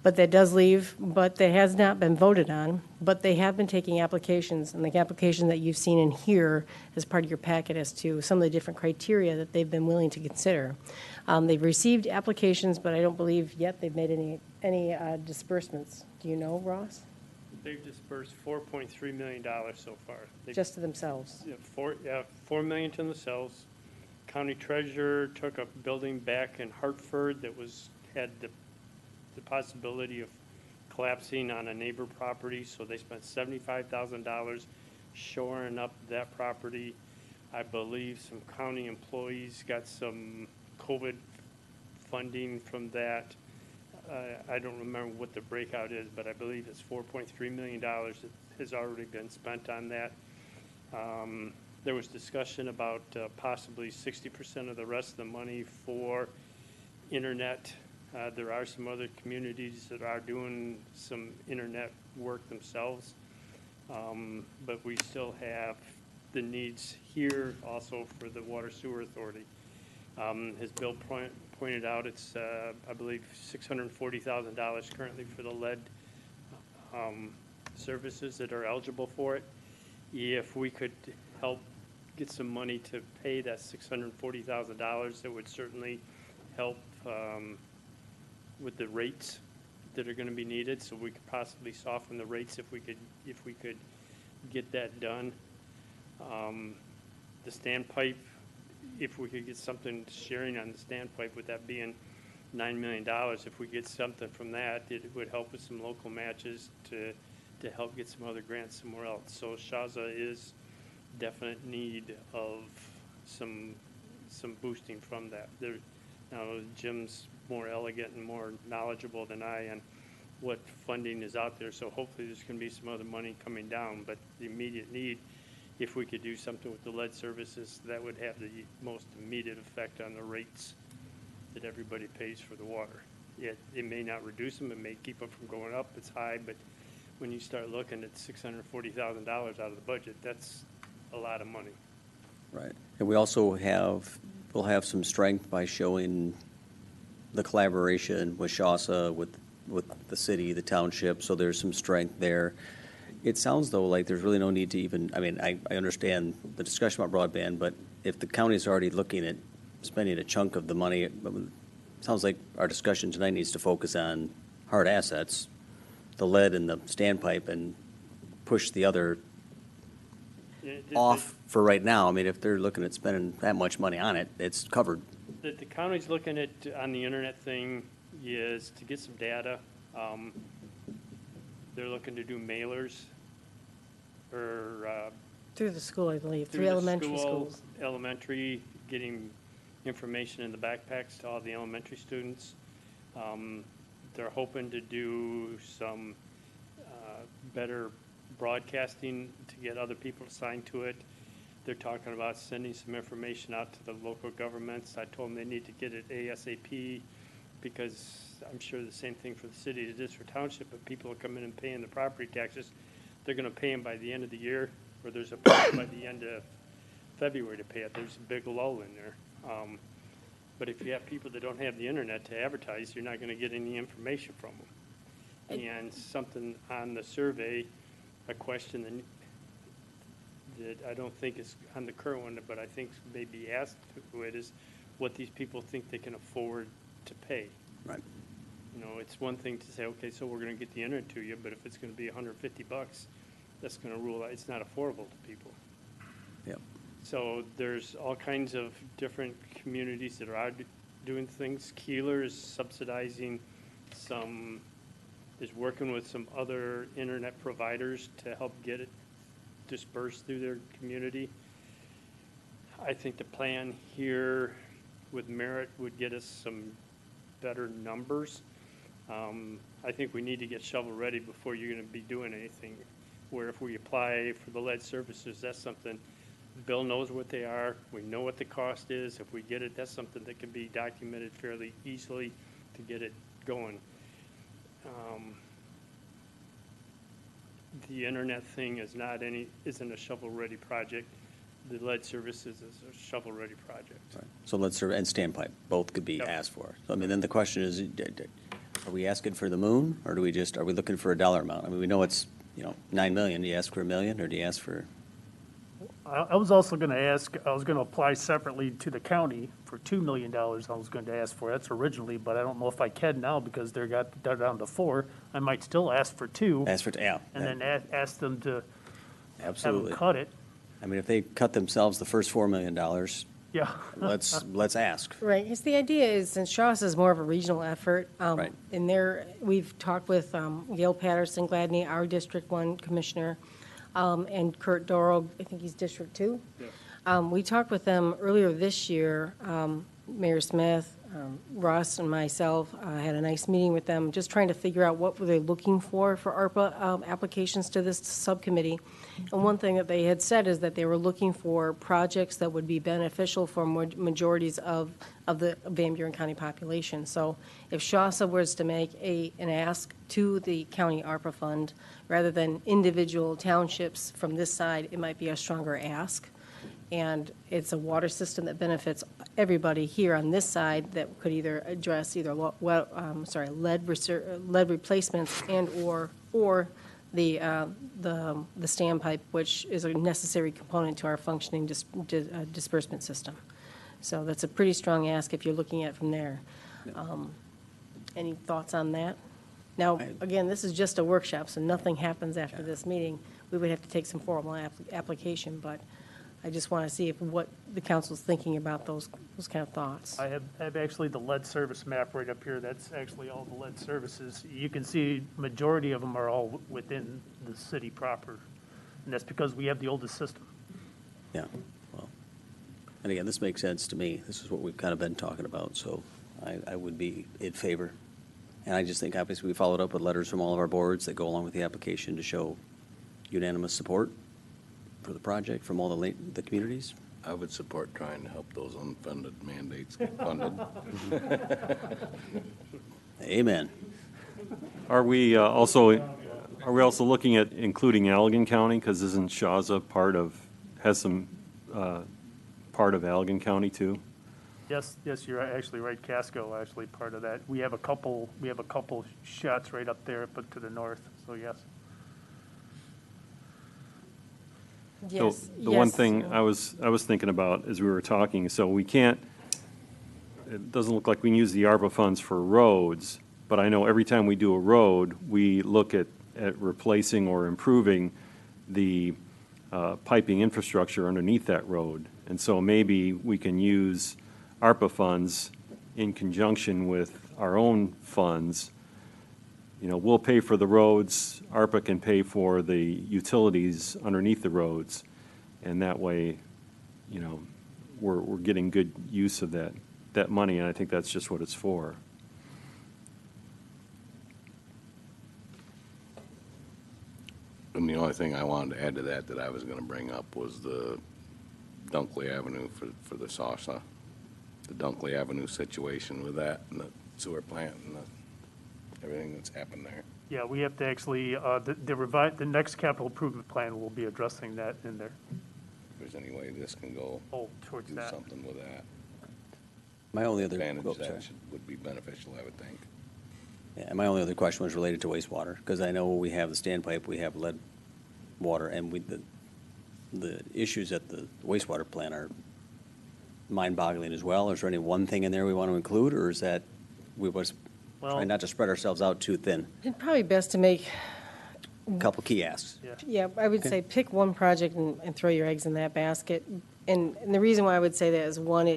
But that does leave, but that has not been voted on, but they have been taking applications, and the application that you've seen in here as part of your packet as to some of the different criteria that they've been willing to consider. They've received applications, but I don't believe yet they've made any disbursements. Do you know, Ross? They've dispersed $4.3 million so far. Just to themselves? $4 million to themselves. County treasurer took a building back in Hartford that had the possibility of collapsing on a neighbor property, so they spent $75,000 shoring up that property. I believe some county employees got some COVID funding from that. I don't remember what the breakout is, but I believe it's $4.3 million that has already been spent on that. There was discussion about possibly 60% of the rest of the money for internet. There are some other communities that are doing some internet work themselves, but we still have the needs here also for the Water Sewer Authority. As Bill pointed out, it's, I believe, $640,000 currently for the lead services that are eligible for it. If we could help get some money to pay that $640,000, it would certainly help with the rates that are going to be needed, so we could possibly soften the rates if we could get that done. The standpipe, if we could get something sharing on the standpipe, with that being $9 million, if we get something from that, it would help with some local matches to help get some other grants somewhere else. So Shaza is definite need of some boosting from that. Now Jim's more elegant and more knowledgeable than I on what funding is out there, so hopefully there's going to be some other money coming down. But the immediate need, if we could do something with the lead services, that would have the most immediate effect on the rates that everybody pays for the water. It may not reduce them, it may keep them from going up, it's high, but when you start looking at $640,000 out of the budget, that's a lot of money. Right. And we also we'll have some strength by showing the collaboration with SHASA, with the city, the township, so there's some strength there. It sounds, though, like there's really no need to even, I mean, I understand the discussion about broadband, but if the county's already looking at spending a chunk of the money, it sounds like our discussion tonight needs to focus on hard assets, the lead and the standpipe, and push the other off for right now. I mean, if they're looking at spending that much money on it, it's covered. The county's looking at, on the internet thing, is to get some data. They're looking to do mailers or Through the school, I believe, through three the elementary school, schools. Elementary, getting information in the backpacks to all the elementary students. They're hoping to do some better broadcasting to get other people to sign to it. They're talking about sending some information out to the local governments. I told them they need to get it ASAP, because I'm sure the same thing for the city as it is for township, but people are coming and paying the property taxes. They're going to pay them by the end of the year, or there's a point by the end of February to pay it. There's a big lull in there. But if you have people that don't have the internet to advertise, you're not going to get any information from them. And something on the survey, a question that I don't think is on the current one, but I think may be asked to it, is what these people think they can afford to pay. Right. You know, it's one thing to say, okay, so we're going to get the internet to you, but if it's going to be $150, that's going to rule out, it's not affordable to people. Yep. So there's all kinds of different communities that are doing things. Keeler is subsidizing is working with some other internet providers to help get it dispersed through their community. I think the plan here with Merit would get us some better numbers. I think we need to get shovel-ready before you're going to be doing anything, where if we apply for the lead services, that's something, Bill knows what they are, we know what the cost is. If we get it, that's something that can be documented fairly easily to get it going. The internet thing isn't a shovel-ready project. The lead services is a shovel-ready project. Right. So let's, and standpipe, both could be Yep. asked for. So, I mean, then the question is, are we asking for the moon, or are we looking for a dollar amount? I mean, we know it's, $9 million. Do you ask for $1 million, or do you ask for? I was also going to ask, I was going to apply separately to the county for $2 million I was going to ask for. That's originally, but I don't know if I can now because they're down to 4. I might still ask for 2 Ask for, yeah. and then ask them to have Absolutely. them cut it. I mean, if they cut themselves the first $4 million, Yeah. let's ask. Right, because the idea is, since Shaw's is more of a regional effort. Right. In there, we've talked with Gail Patterson Gladney, our District 1 Commissioner, and Kurt Doro, I think he's District 2. We talked with them earlier this year, Mayor Smith, Ross and myself had a nice meeting with them, just trying to figure out what were they looking for ARPA applications to this subcommittee. And one thing that they had said is that they were looking for projects that would be beneficial for majorities of the Van Buren County population. So if Shawsa was to make an ask to the county ARPA fund, rather than individual townships from this side, it might be a stronger ask. And it's a water system that benefits everybody here on this side that could either address either lead replacements and/or the standpipe, which is a necessary component to our functioning disbursement system. So that's a pretty strong ask if you're looking at it from there. Any thoughts on that? Now, again, this is just a workshop, so nothing happens after this meeting. We would have to take some formal application, but I just want to see what the council's thinking about those kind of thoughts. I have actually the lead service map right up here. That's actually all the lead services. You can see majority of them are all within the city proper. And that's because we have the oldest system. Yeah, well, and again, this makes sense to me. This is what we've kind of been talking about, so I would be in favor. And I just think obviously we followed up with letters from all of our boards that go along with the application to show unanimous support for the project from all the communities. I would support trying to help those unfunded mandates get funded. Amen. Are we also looking at including Allegan County? Because isn't Shaza has some part of Allegan County too? Yes, you're actually right. Casco actually part of that. We have a couple shots right up there, but to the north. So yes. Yes, The one yes. thing I was thinking about as we were talking, so we can't, it doesn't look like we can use the ARPA funds for roads, but I know every time we do a road, we look at replacing or improving the piping infrastructure underneath that road. And so maybe we can use ARPA funds in conjunction with our own funds. You know, we'll pay for the roads, ARPA can pay for the utilities underneath the roads, and that way, you know, we're getting good use of that money, and I think that's just what it's for. And the only thing I wanted to add to that I was going to bring up was the Dunkley Avenue for the SASA, the Dunkley Avenue situation with that and the sewer plant and everything that's happened there. Yeah, we have to actually, the next capital improvement plan will be addressing that in there. If there's any way this can go Towards do that. something with that. My only other, Advantage oh, that sorry. would be beneficial, I would think. Yeah, and my only other question was related to wastewater, because I know we have the standpipe, we have lead water, and the issues at the wastewater plant are mind-boggling as well. Is there any one thing in there we want to include, or is that we was trying not to spread ourselves out too thin? It's probably best to make, A couple key asks. yeah, I would say pick one project and throw your eggs in that basket. And the reason why I would say that is, one,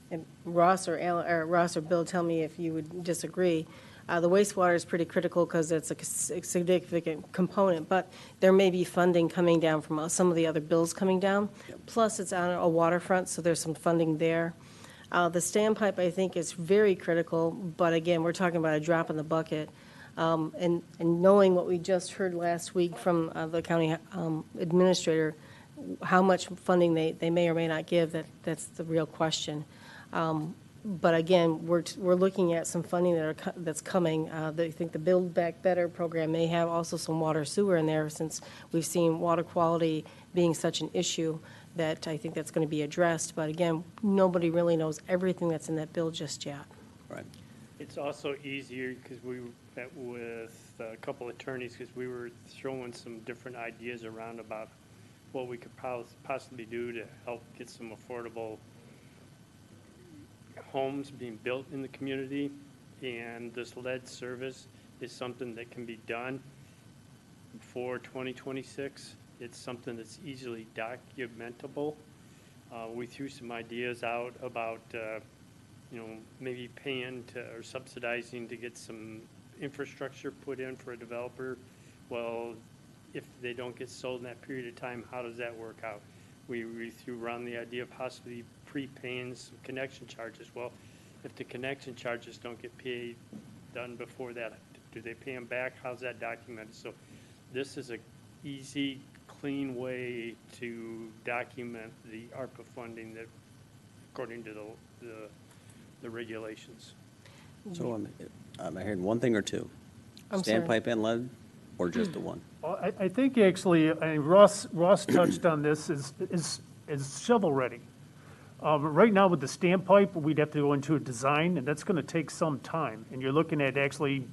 and Ross or Bill, tell me if you would disagree. The wastewater is pretty critical because it's a significant component, but there may be funding coming down from some of the other bills coming down. Plus, it's on a waterfront, so there's some funding there. The standpipe, I think, is very critical, but again, we're talking about a drop in the bucket. And knowing what we just heard last week from the county administrator, how much funding they may or may not give, that's the real question. But again, we're looking at some funding that's coming. I think the Build Back Better program may have also some water sewer in there, since we've seen water quality being such an issue that I think that's going to be addressed. But again, nobody really knows everything that's in that bill just yet. Right. It's also easier because we met with a couple attorneys, because we were throwing some different ideas around about what we could possibly do to help get some affordable homes being built in the community. And this lead service is something that can be done for 2026. It's something that's easily documentable. We threw some ideas out about, maybe paying to, or subsidizing to get some infrastructure put in for a developer. Well, if they don't get sold in that period of time, how does that work out? We threw around the idea of possibly prepaying some connection charges. Well, if the connection charges don't get paid, done before that, do they pay them back? How's that documented? So this is a easy, clean way to document the ARPA funding that, according to the regulations. So am I hearing one thing or two? I'm sorry. Standpipe and lead, or just the one? Well, I think actually, Ross touched on this, is shovel-ready. Right now with the standpipe, we'd have to go into a design, and that's gonna take some time. And you're looking at actually,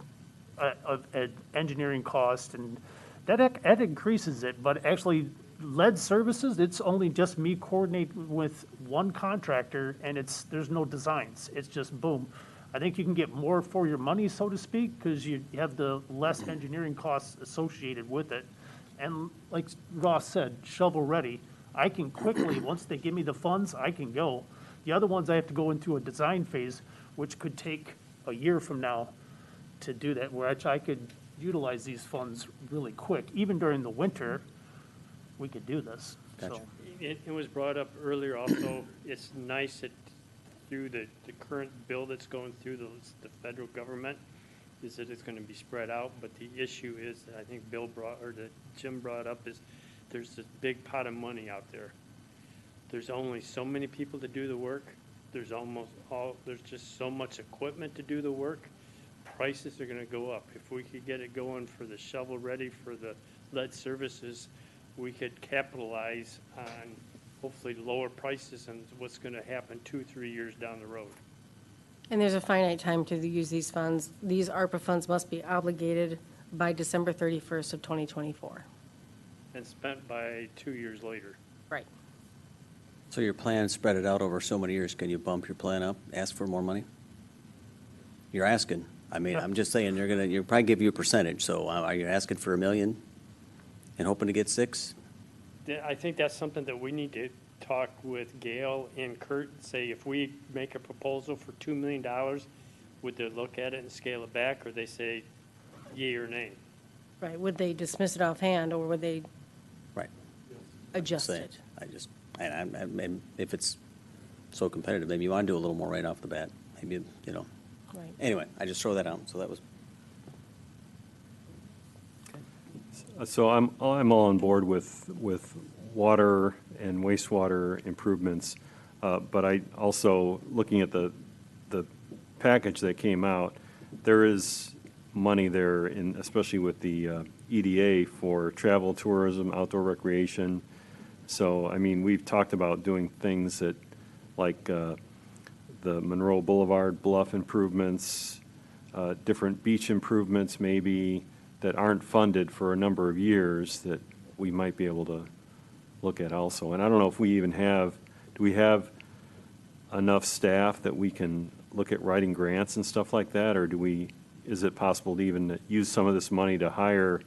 at engineering cost, and that increases it. But actually, lead services, it's only just me coordinating with one contractor, and there's no designs. It's just boom. I think you can get more for your money, so to speak, because you have the less engineering costs associated with it. And like Ross said, shovel-ready. I can quickly, once they give me the funds, I can go. The other ones, I have to go into a design phase, which could take a year from now to do that, where I could utilize these funds really quick. Even during the winter, we could do this, Gotcha. so. It was brought up earlier also, it's nice that through the current bill that's going through the federal government, is that it's going to be spread out, but the issue is, that I think Jim brought up, is there's this big pot of money out there. There's only so many people to do the work. There's just so much equipment to do the work. Prices are going to go up. If we could get it going for the shovel ready for the lead services, we could capitalize on hopefully lower prices and what's going to happen 2-3 years down the road. And there's a finite time to use these funds. These ARPA funds must be obligated by December 31st of 2024. And spent by 2 years later. Right. So your plan spread it out over so many years. Can you bump your plan up, ask for more money? You're asking. I mean, I'm just saying, you'll probably give you a percentage. So are you asking for $1 million and hoping to get 6? I think that's something that we need to talk with Gail and Kurt and say, if we make a proposal for $2 million, would they look at it and scale it back, or they say yea or nay? Right. Would they dismiss it offhand, or would they Right. adjust Saying, it? and if it's so competitive, maybe you want to do a little more right off the bat. Maybe, Right. Anyway, I just throw that out. So that was, So I'm all on board with water and wastewater improvements, but I also, looking at the package that came out, there is money there, especially with the EDA for travel, tourism, outdoor recreation. So, I mean, we've talked about doing things that, like the Monroe Boulevard bluff improvements, different beach improvements maybe, that aren't funded for a number of years that we might be able to look at also. And I don't know if we even do we have enough staff that we can look at writing grants and stuff like that? Or is it possible to even use some of this money to hire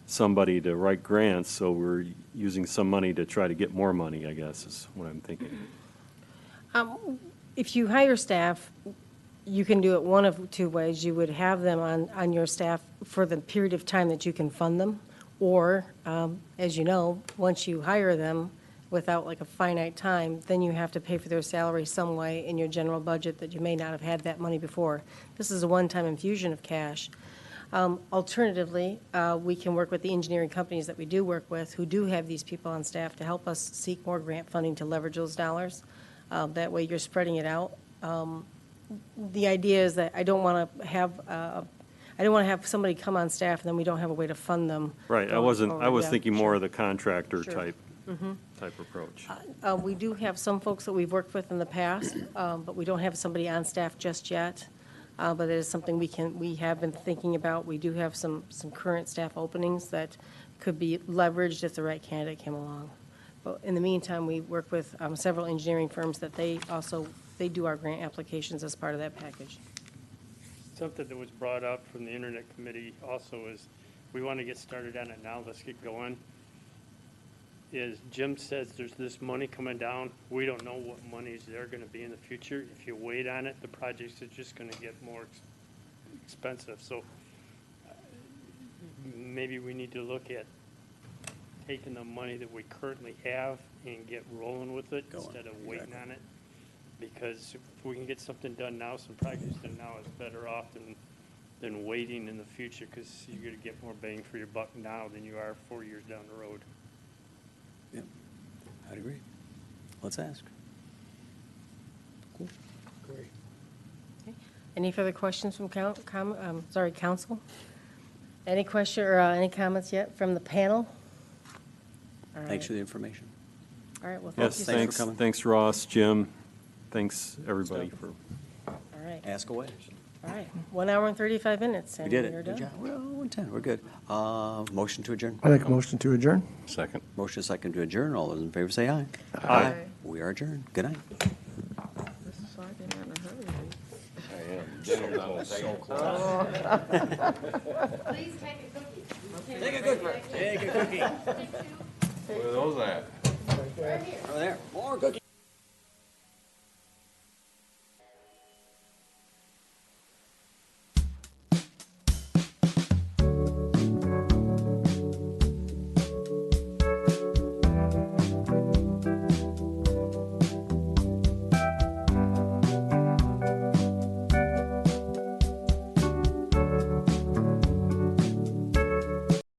somebody to write grants, so we're using some money to try to get more money, I guess, is what I'm thinking. If you hire staff, you can do it one of two ways. You would have them on your staff for the period of time that you can fund them. Or, as you know, once you hire them without like a finite time, then you have to pay for their salary some way in your general budget that you may not have had that money before. This is a one-time infusion of cash. Alternatively, we can work with the engineering companies that we do work with who do have these people on staff to help us seek more grant funding to leverage those dollars. That way you're spreading it out. The idea is that I don't want to have somebody come on staff and then we don't have a way to fund them. Right, I going forward. was Yeah, thinking more sure. of the contractor Sure. type approach. We do have some folks that we've worked with in the past, but we don't have somebody on staff just yet. but it is something we have been thinking about. We do have some current staff openings that could be leveraged if the right candidate came along. But in the meantime, we work with several engineering firms that they do our grant applications as part of that package. Something that was brought up from the Internet Committee also is, we want to get started on it now, let's get going. Is Jim says there's this money coming down, we don't know what monies they're going to be in the future. If you wait on it, the projects are just going to get more expensive. So maybe we need to look at taking the money that we currently have and get rolling with it instead of waiting on it. Because if we can get something done now, some projects done now, is better off than waiting in the future, because you're going to get more bang for your buck now than you are 4 years down the road. Yep, I'd agree. Let's ask. Any further questions from council? Any question or any comments yet from the panel? All right. Thanks for the information. All right, well, thank Yes, you. Thanks for coming. thanks Ross, Jim, thanks everybody for. All right, Ask away. all right. 1 hour and 35 minutes, We and did you're it. Good done. job. Well, 1:10, we're good. Motion to adjourn. I make a motion to adjourn. Second. Motion second to adjourn. All those in favor say aye. Aye. We are adjourned. Good night. Please take a cookie. Take a cookie. Take a cookie. Where are those at? Over there. More cookies.